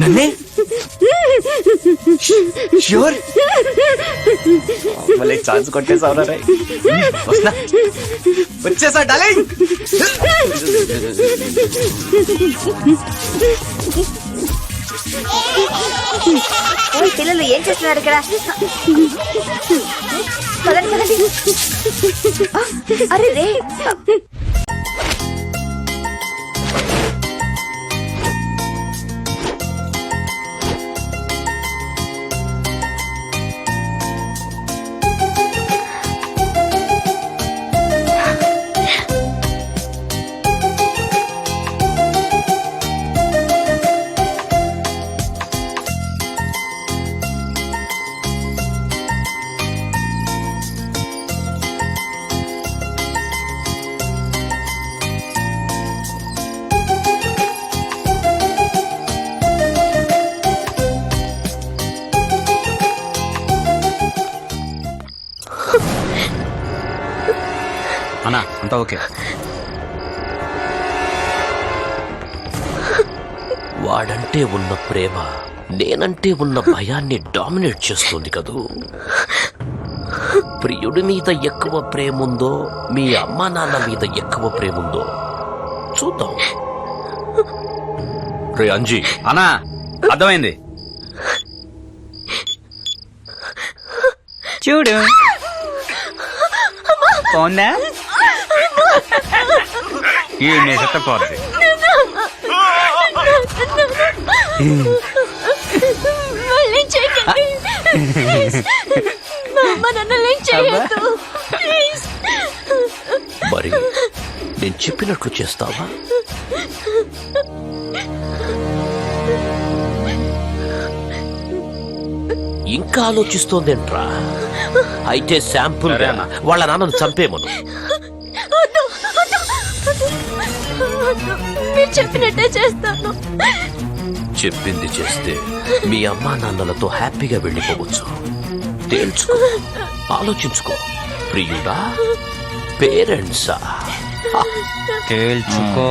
నన్నే ష్యూర్ మళ్ళీ ఛాన్స్ కొట్టేసావురా రే. వస్తున్నా వచ్చేసా డార్లింగ్. ఓయ్ పిల్లలు ఏం చేస్తున్నారు ఇక్కడ? పదండి, పదండి. అరే రే, అన్నా అంతా ఓకే. వాడంటే ఉన్న ప్రేమ నేనంటే ఉన్న భయాన్ని డామినేట్ చేస్తుంది కదూ. ప్రియుడి మీద ఎక్కువ ప్రేమ ఉందో మీ అమ్మా నాన్న మీద ఎక్కువ ప్రేమ ఉందో చూద్దాం. రే అంజీ, అన్నా అర్థమైంది. చూడు పోందా ఈ పోద్ది. మళ్ళీ చేయకండి. Please. మా అమ్మ నన్ను చేయొద్దు. Please. మరి నేను చెప్పినట్లు చేస్తావా? ఇంకా ఆలోచిస్తోందేంట్రా? అయితే శాంపుల్ వాళ్ళ నాన్నను చంపేమను. వద్దు, వద్దు, వద్దు. మీరు చెప్పినట్టే చేస్తాను. చెప్పింది చేస్తే మీ అమ్మా నాన్నలతో హ్యాపీగా వెళ్ళిపోవచ్చు. తేల్చుకో, ఆలోచించుకో. ప్రియుడా, పేరెంట్సా? తేల్చుకో.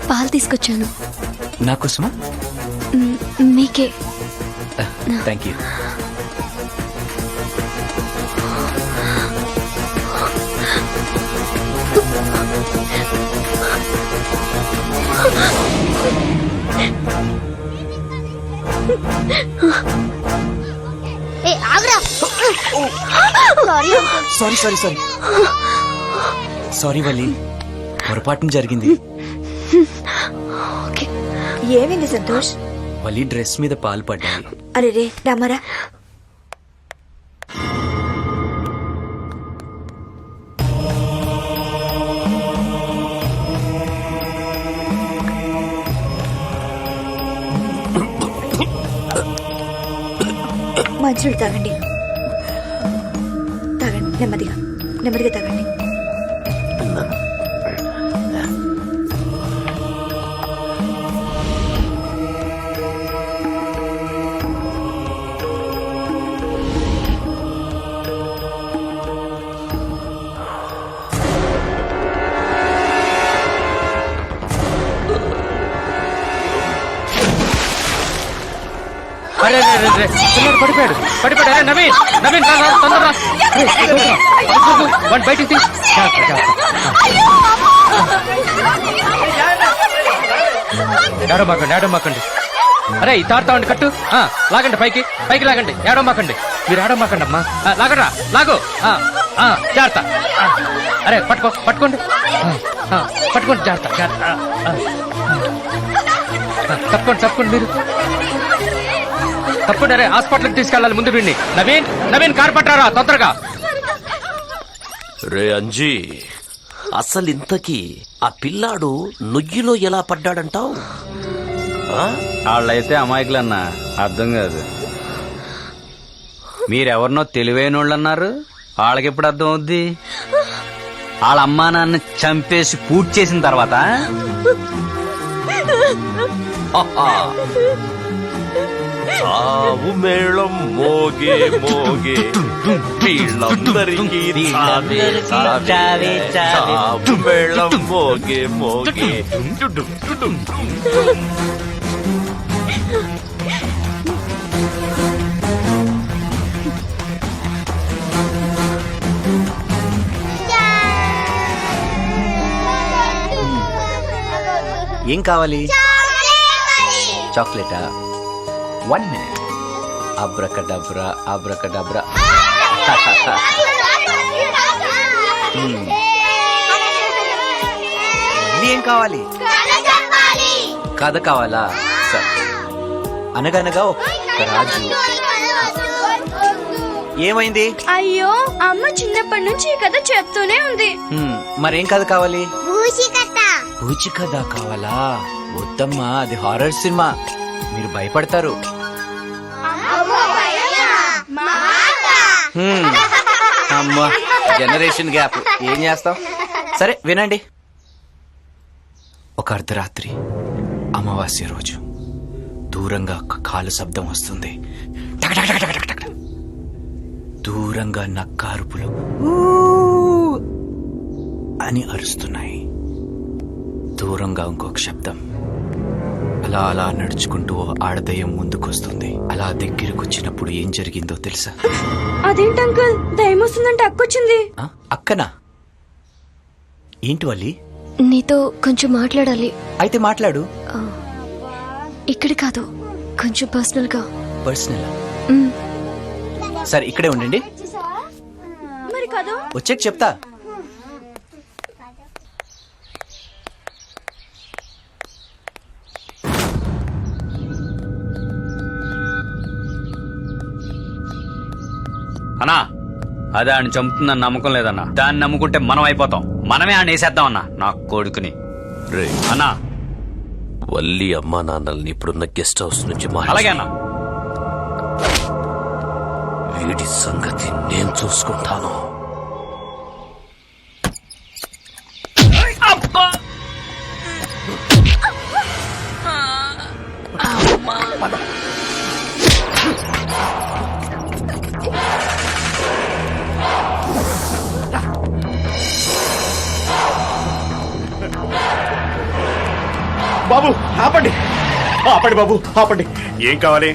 పాలు తీసుకొచ్చాను. నాకోసమా? మీకే. Thank you. A Agra. Sorry sorry sorry sorry Valli, పొరపాటున జరిగింది. ఏమైంది సంతోష్? వల్లి డ్రెస్ మీద పాలు పడ్డాయి. అరే రే, రామారా. మంచినీళ్ళు తాగండి, తాగండి, నెమ్మదిగా నెమ్మదిగా తాగండి. పడిపోయాడు. నవీన్, నవీన్ తొందరగా బయటికి. ఏడమాకండి. అరే ఈ తాడుతామండి, కట్టు లాగండి, పైకి పైకి లాగండి. ఏడమాకండి, మీరు ఏడమాకండి అమ్మా. లాగరా, లాగు. జాగ్రత్త. అరే పట్టుకోండి, జాగ్రత్త. తప్పకుండా మీరు. తప్పనిసరి హాస్పిటల్కి తీసుకెళ్ళాలి. ముందు వీడిని. నవీన్, నవీన్ కార్ పట్టారా తొందరగా. రే అంజీ, అసలు ఇంతకీ ఆ పిల్లాడు నుయ్యిలో ఎలా పడ్డాడంటావు? వాళ్ళైతే అమాయకులన్నా, అర్థం కాదు. మీరెవరినో తెలివైన వాళ్ళు అన్నారు, వాళ్ళకి ఎప్పుడు అర్థం అవుద్ది? వాళ్ళ అమ్మా నాన్న చంపేసి పూర్తి చేసిన తర్వాత చావు మేళం మోగే మోగే వీళ్ళందరికీ చావే చావే. చావు మేళం మోగే మోగే. ఏం కావాలి? చాక్లెటా? 1 minute. అబ్రకడబ్రా అబ్రకడబ్రా. మళ్ళీ ఏం కావాలి? కథ కావాలా? సరే. అనగనగా ఒక రాజు. ఏమైంది? అయ్యో, అమ్మ చిన్నప్పటి నుంచి ఈ కథ చెప్తూనే ఉంది. మరేం కథ కావాలి? పూచి కథ కావాలా? వద్దమ్మా, అది హారర్ సినిమా, మీరు భయపడతారు. అమ్మా, జనరేషన్ గ్యాప్, ఏం చేస్తాం? సరే వినండి. ఒక అర్ధరాత్రి అమావాస్య రోజు దూరంగా ఒక కాలు శబ్దం వస్తుంది. దూరంగా నక్క అరుపులు అని అరుస్తున్నాయి. దూరంగా ఇంకొక శబ్దం. అలా అలా నడుచుకుంటూ ఆడదయ్యం ముందుకొస్తుంది. అలా దగ్గరకొచ్చినప్పుడు ఏం జరిగిందో తెలుసా? అదేంటి అంకుల్, దయ్యం వస్తుందంటే అక్కొచ్చింది. అక్కనా? ఏంటి వల్లి? నీతో కొంచెం మాట్లాడాలి. అయితే మాట్లాడు. ఇక్కడ కాదు, కొంచెం పర్సనల్ గా. పర్సనల్? సరే ఇక్కడే ఉండండి, మరి కాదు వచ్చాక చెప్తా. అన్నా, అదే ఆయన చంపుతుందని నమ్మకం లేదన్నా. దాన్ని నమ్ముకుంటే మనం అయిపోతాం. మనమే ఆయన వేసేద్దాం అన్నా, నా కొడుకుని. రే అన్నా, వల్లి అమ్మా నాన్నల్ని ఇప్పుడున్న గెస్ట్ హౌస్ నుంచి అలాగే అన్నా. వీడి సంగతి నేను చూసుకుంటాను. బాబు ఆపండి, ఆపండి బాబు, ఆపండి. ఏం కావాలి?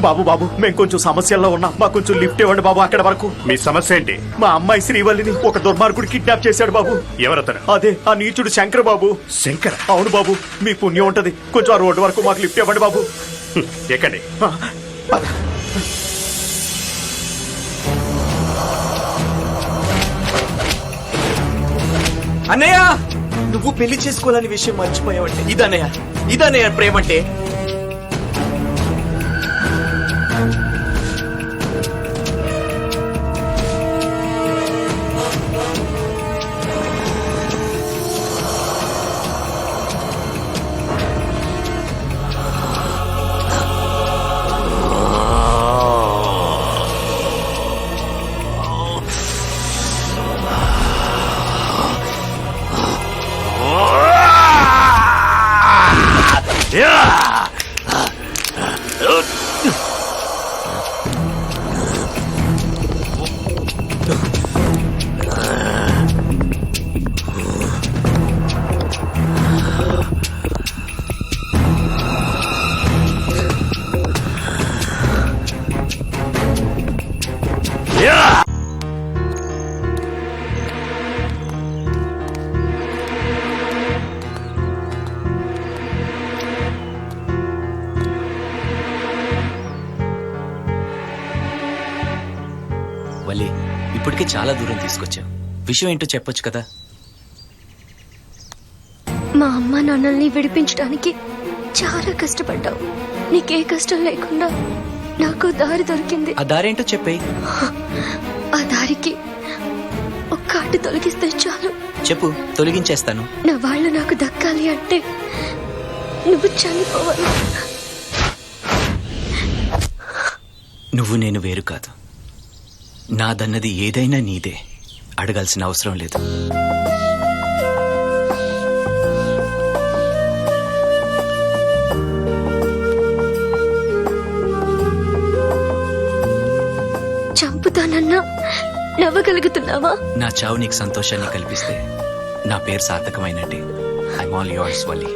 బాబు బాబు, మేము కొంచెం సమస్యల్లో ఉన్నాం, మాకు కొంచెం లిఫ్ట్ ఇవ్వండి బాబు. అక్కడ వరకు. మీ సమస్య ఏంటి? మా అమ్మాయి శ్రీవల్లిని ఒక దుర్మార్గుడు కిడ్నాప్ చేశాడు బాబు. ఎవరతను? అదే ఆ నీచుడు శంకర్ బాబు. శంకర్? అవును బాబు, మీ పుణ్యం ఉంటది, కొంచెం ఆ రోడ్డు వరకు మాకు లిఫ్ట్ ఇవ్వండి బాబు. ఎక్కండి. అన్నయ్య, నువ్వు పెళ్లి చేసుకోవాలని విషయం మర్చిపోయావంటే ఇదన్నయ్య, ఇదన్నయ్య ప్రేమంటే. వల్లి, ఇప్పటికే చాలా దూరం తీసుకొచ్చావు. విషయం ఏంటో చెప్పొచ్చు కదా. మా అమ్మ నాన్నల్ని విడిపించడానికి చాలా కష్టపడ్డావు. నీకే కష్టం లేకుండా నాకు దారి దొరికింది. ఆ దారేంటో చెప్పేయి. ఆ దారికి ఒక్క అడ్డు తొలగిస్తే చాలు. చెప్పు, తొలగించేస్తాను. నా వాళ్ళు నాకు దక్కాలి అంటే నువ్వు చనిపోవాలి. నువ్వు నేను వేరు కాదు. నాదన్నది ఏదైనా నీదే. అడగాల్సిన అవసరం లేదు. చంపుతానన్నా నవ్వగలుగుతున్నావా? నా చావు నీకు సంతోషాన్ని కల్పిస్తే నా పేరు సార్థకమైనట్టే. I'm all yours Valli.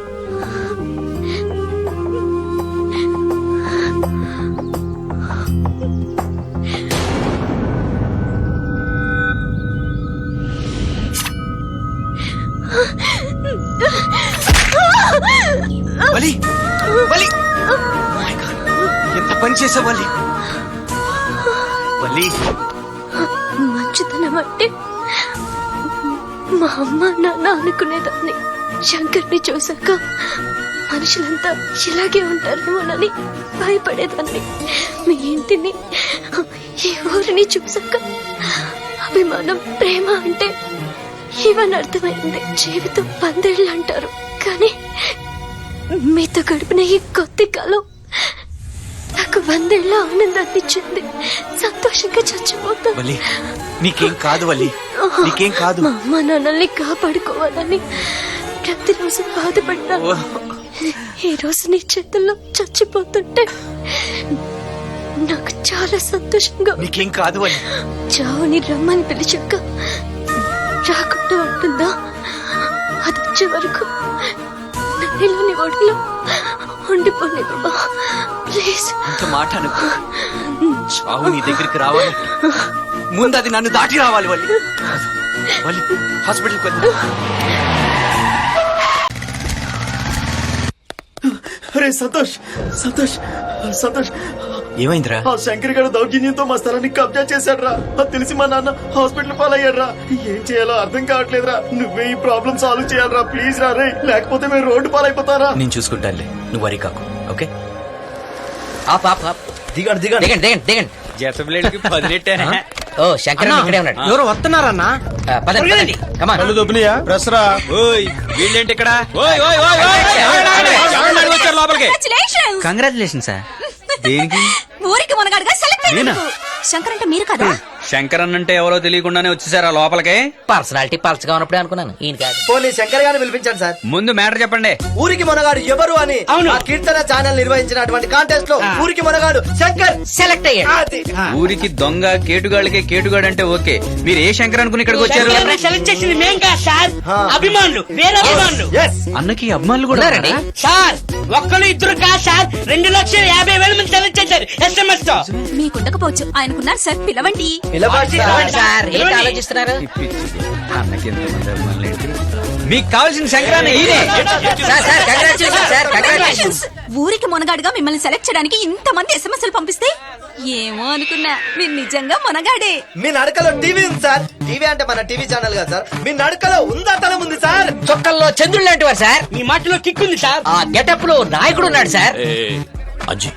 Vali Vali, my god, ఎంత పని చేసావు వలి. వలి, మంచితనం అంటే మా అమ్మ నాన్న అనుకునేదాన్ని. శంకర్ని చూసాక మనుషులంతా ఇలాగే ఉంటారేమోనని భయపడేదాన్ని. మీ ఇంటిని, ఈ ఊరిని చూసాక అభిమానం, ప్రేమ అంటే ఇవన్నీ అర్థమైంది. జీవితం 10 ఏళ్ళు అంటారు, కానీ మీతో గడిపిన ఈ కొద్ది కాలం నాకు 100 ఏళ్ళ ఆనందాన్ని ఇచ్చింది. సంతోషంగా చచ్చిపోతాను. వలి, నీకేం కాదు వలి, నీకేం కాదు. మా అమ్మ నాన్నల్ని కాపాడుకోవాలని ప్రతిరోజు బాధపడ్డాను. ఈ రోజు నీ చేతుల్లో చచ్చిపోతుంటే నాకు చాలా సంతోషంగా. నీకేం కాదు వలి. చావుని రమ్మని పిలిచాక రాకుండా ఉంటుందా? అది వచ్చే వరకు నన్నులోని ఒడిలో ఉండిపోలేవా? ప్లీజ్. అంత మాట అనుకో. చావు నీ దగ్గరికి రావాలి, ముందు అది నన్ను దాటి రావాలి. వల్లి వల్లి, హాస్పిటల్కి వెళ్దాం. అరే సంతోష్, సంతోష్, సంతోష్, ఏమైందిరా? ఆ శంకర్ గారు దౌర్జన్యంతో మా స్థలాన్ని కబ్జా చేశాడ్రా. అది తెలిసి మా నాన్న హాస్పిటల్ పాలయ్యాడ్రా. ఏం చేయాలో అర్థం కావట్లేదురా. నువ్వే ఈ ప్రాబ్లం సాల్వ్ చేయాలరా ప్లీజ్ రా. రే, లేకపోతే మేము రోడ్డు పాలైపోతారా. నేను చూసుకుంటానులే, నువ్వు వరి కాకు. ఓకే, దిగండి దిగండి దిగండి దిగండి దిగండి. జతబ్లేడ్కి 10 నెట్టే. ఓ శంకర్ ఇక్కడే ఉన్నాడు. ఎవరు వస్తున్నారన్నా? పదండి కమాన్. ఓయ్, వీళ్ళేంటి ఇక్కడ? ఓయ్ ఓయ్ ఓయ్ ఓయ్, ఎవరు వచ్చారు లోపలికి? Congratulation sir. దేనికి? ఊరికి మనగాడుగా సెలెక్ట్ నేనా? శంకర్ అంటే మీరు కదా? శంకర్ అంటే ఎవరో తెలియకుండానే వచ్చేసారా లోపలికి? పర్సనాలిటీ పర్సగా ఉన్నప్పుడే అనుకున్నాను. ఈయన కాదు. పోనీ శంకర్ గారిని పిలిపించండి సార్. ముందు మ్యాటర్ చెప్పండి. ఊరికి మనగాడు ఎవరు అని ఆ కీర్తన ఛానల్ నిర్వహించినటువంటి కాంటెస్ట్ లో ఊరికి మనగాడు శంకర్ సెలెక్ట్ అయ్యాడు. అది. ఊరికి దొంగ కేటుగాళ్ళకే కేటుగాడు అంటే ఓకే. మీరు ఏ శంకర్ అనుకుని ఇక్కడికి వచ్చారు? సెలెక్ట్ చేసింది మేం కాదు సార్, అభిమానులు, వేరే అభిమానులు. Yes. అన్నకి అభిమానులు కూడా ఉన్నారండి? ఉన్నారా? సార్ ఒక్కరు ఇద్దరు కాదు సార్, 2,50,000 మంది సెలెక్ట్ చేశారు SMS తో. మీకుండకపోవచ్చు, ఆయనకున్నారు సార్. పిలవండి. పిలవండి సార్. సార్ ఏంటి ఆలోచిస్తున్నారు? అన్నకి ఎంతమంది అభిమానులు ఏంటి? మీకు కావాల్సిన శంకరాన్ని ఈయనే. Sir sir congratulation sir, congratulations. ఊరికి మునగాడుగా మిమ్మల్ని సెలెక్ట్ చేయడానికి ఇంతమంది ఎస్ఎంఎస్లు పంపిస్తే ఏమో అనుకున్నా, మీరు నిజంగా మునగాడే. మీ నడకలో టీవీ ఉంది సార్. టీవీ అంటే మన టీవీ ఛానల్ కదా సార్. మీ నడకలో ఉందాతనం ఉంది సార్. చొక్కల్లో చంద్రుడు లాంటి వారు సార్. మీ మాటలో కిక్ ఉంది సార్. ఆ గెటప్ లో నాయకుడు ఉన్నాడు సార్. అంజీ,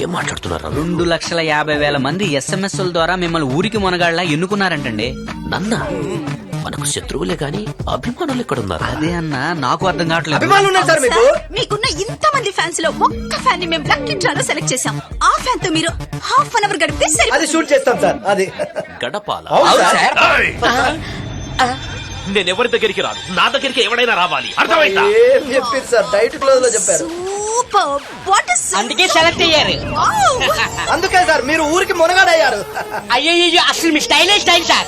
ఏం మాట్లాడుతున్నారు? 2,50,000 మంది ఎస్ఎంఎస్ ద్వారా మిమ్మల్ని ఊరికి మునగాళ్ళ ఎన్నుకున్నారంటండి. నన్న మనకు శత్రువులే గాని అభిమానులు ఎక్కడ ఉన్నారు? అదే అన్న, నాకు అర్థం కావట్లేదు. అభిమానులు ఉన్నారు సార్ మీకు. మీకున్న ఇంతమంది ఫ్యాన్స్ లో ఒక్క ఫ్యాన్ ని మేము లక్కీ డ్రాలో సెలెక్ట్ చేసాం. ఆ ఫ్యాన్ తో మీరు ½ అవర్ గడిపితే అది సరిపోతుంది. షూట్ చేస్తాం సార్. అది గడపాల. అవును సార్. నేనెవరి దగ్గరికి రాను, నా దగ్గరికి ఎవడైనా రావాలి. అర్థమైందా? ఏం చెప్పారు సార్? డైట్ క్లోజ్ లో చెప్పారు. సూపర్. వాట్ ఇస్ అందుకే సెలెక్ట్ అయ్యారు. అందుకే సార్ మీరు ఊరికి మునగాడయ్యారు. అయ్యో అసలు మీ స్టైలే స్టైల్ సార్.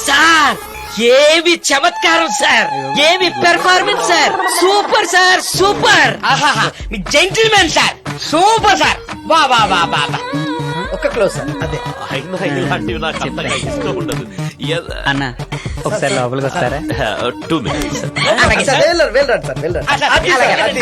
సార్ ఏమి చమత్కారం సార్, ఏమి performance sir, super sir, super. మీ జెంటిల్మెన్ సార్, సూపర్ సార్. వా వా వా వా వా. ఒక్క క్లోజ్ సార్. అదే అయినా ఇలాంటివి నాకు అంతగా ఇష్టం ఉండదు. అన్న ఒకసారి లోపలికి వస్తారా? 2 minutes. సార్ వెళ్ళండి సార్, వెళ్ళండి.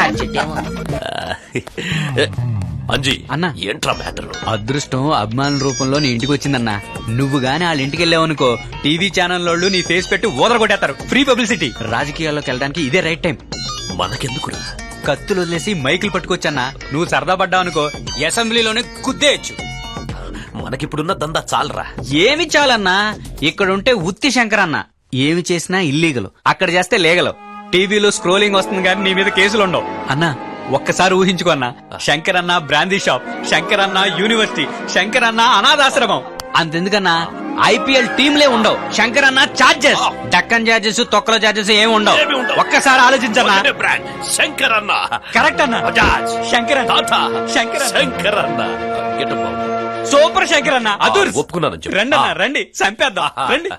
అంజీ అన్న. ఏంట్రా మ్యాటర్? అదృష్టం అభిమానుల రూపంలో నీ ఇంటికి వచ్చిందన్నా. నువ్వు గాని వాళ్ళ ఇంటికి వెళ్ళావనుకో, టీవీ ఛానల్ వాళ్ళు నీ ఫేస్ పెట్టి ఊదర కొట్టేస్తారు. Free publicity. రాజకీయాల్లోకి వెళ్ళడానికి ఇదే రైట్ టైం. మనకెందుకురా? కత్తులు వదిలేసి మైకులు పట్టుకొచ్చన్నా. నువ్వు సరదా పడ్డావు అనుకో అసెంబ్లీలోనే కుద్దేయచ్చు. మనకిప్పుడున్న దందా చాలరా. ఏమి చాలన్నా, ఇక్కడుంటే ఉత్తి శంకరన్న. ఏమి చేసినా ఇల్లీగల్, అక్కడ చేస్తే లీగల్. టీవీలో స్క్రోలింగ్ వస్తుంది కానీ నీ మీద కేసులు ఉండవు. అన్నా ఒక్కసారి ఊహించుకో అన్నా, శంకరన్న బ్రాందీ షాప్, శంకరన్న యూనివర్సిటీ, శంకరన్న అనాథాశ్రమం. అంతెందుకన్నా ఐపీఎల్ టీంలే ఉండవు, శంకరన్న చార్జెస్, డక్కన్ చార్జెస్, తొక్కల చార్జెస్ ఏమి ఉండవు. ఒక్కసారి ఆలోచించన్నా. బ్రాండ్ శంకరన్న. కరెక్ట్ అన్న. బజాజ్, శంకరన్న, టాటా, శంకరన్న, శంకరన్న. గెటప్ బాబు. సూపర్ శంకరన్న. అదూర్ ఒప్పుకున్నానని చెప్పు. రండి అన్న, రండి చంపేద్దాం, రండి.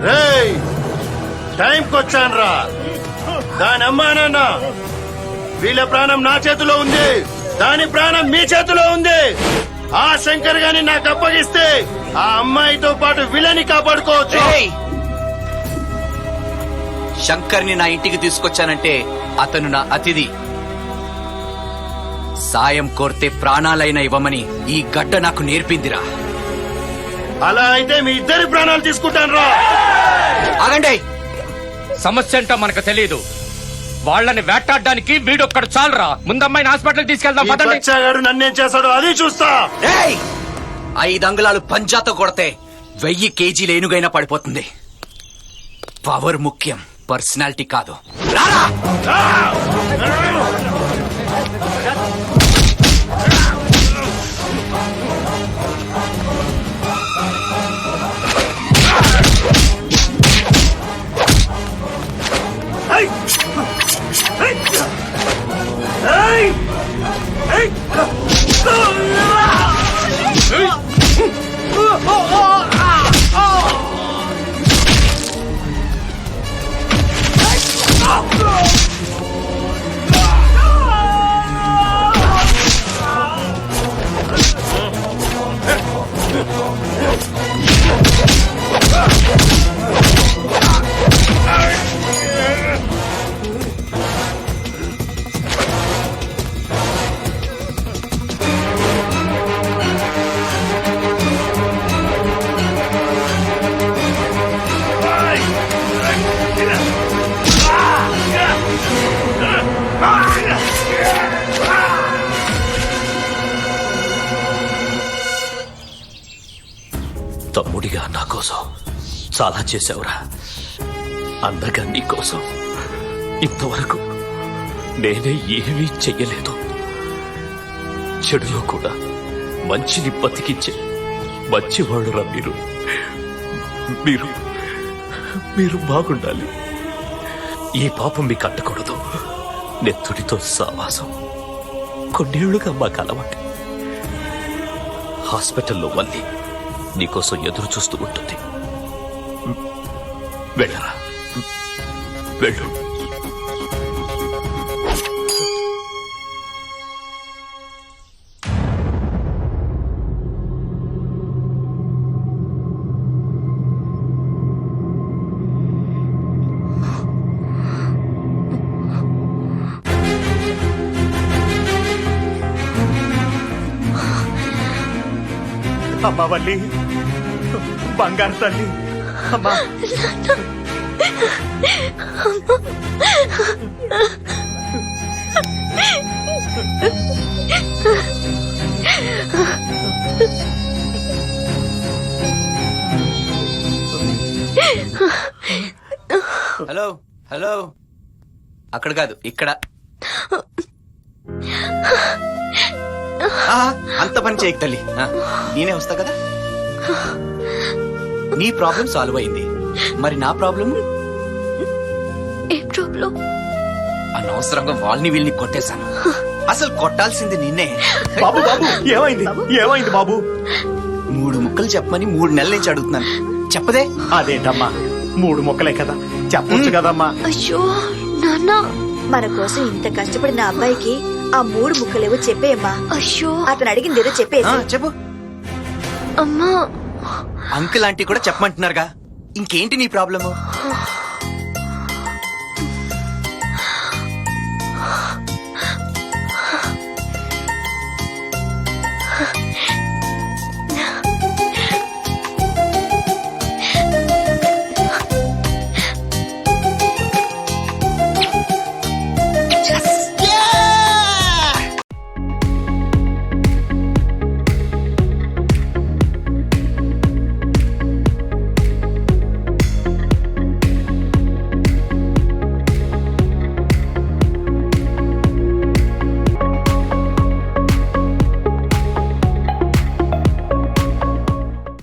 రేయ్, టైంకి వచ్చాను రా. దాని అమ్మా నాన్న వీళ్ళ ప్రాణం నా చేతిలో ఉంది, దాని ప్రాణం మీ చేతిలో ఉంది. ఆ శంకర్ గాని నాకు అప్పగిస్తే ఆ అమ్మాయితో పాటు వీళ్ళని కాపాడుకోవచ్చు. ఏయ్! శంకర్ని నా ఇంటికి తీసుకొచ్చానంటే అతను నా అతిథి. సాయం కోరితే ప్రాణాలైనా ఇవ్వమని ఈ గడ్డ నాకు నేర్పిందిరా. అలా అయితే మీ ఇద్దరి ప్రాణాలు తీసుకుంటాను రా. ఆగండి. సమస్య ఏంటో మనకు తెలియదు. వాళ్ళని వేటాడడానికి వీడొక్కడు చాలరా. ముందమ్మాయిని హాస్పిటల్ తీసుకెళ్దాం ఈ పదండి. బచ్చాగాడు నన్నేం చేశాడో అది చూస్తా. ఏయ్! 5 అంగుళాలు పంజాతో కొడితే 1000 కేజీలు ఏనుగైనా పడిపోతుంది. పవర్ ముఖ్యం, పర్సనాలిటీ కాదు. రారా! తమ్ముడిగా నా కోసం చాలా చేశావురా. అన్నగా నీ కోసం ఇంతవరకు నేనే ఏమీ చెయ్యలేదు. చెడులో కూడా మంచిని బతికించే మంచివాళ్ళురా మీరు. మీరు మీరు బాగుండాలి. ఈ పాపం మీకు అంటకూడదు. నెత్తుడితో సావాసం కొన్నేళ్లుగా మాకు అలవాటు. హాస్పిటల్లో మళ్ళీ నీకోసం ఎదురు చూస్తూ ఉంటుంది. వెళ్ళరా, వెళ్ళు. అమ్మా వల్లి, బంగారు తల్లి, అమ్మా. హలో హలో, అక్కడ కాదు ఇక్కడ. అంత పని చేయకు తల్లి, నేనే వస్తా కదా. నీ ప్రాబ్లం సాల్వ్ అయింది, మరి నా ప్రాబ్లం? ఏ ప్రాబ్లం? అనవసరంగా వాళ్ళని వీళ్ళని కొట్టేశాను. అసలు కొట్టాల్సింది నిన్నే. బాబు బాబు, ఏమైంది ఏమైంది బాబు? 3 ముక్కలు చెప్పమని 3 నెలల నుంచి అడుగుతున్నాను, చెప్పదే. అదేంటమ్మా, 3 ముక్కలే కదా చెప్పొచ్చు కదమ్మా. అయ్యో నాన్న. మన కోసం ఇంత కష్టపడిన అబ్బాయికి ఆ 3 ముక్కలేవో చెప్పేయమ్మా. అయ్యో అతను అడిగింది ఏదో చెప్పేసి. చెప్పు. అమ్మా. అంకుల్ ఆంటీ కూడా చెప్పమంటున్నారుగా, ఇంకేంటి నీ ప్రాబ్లము?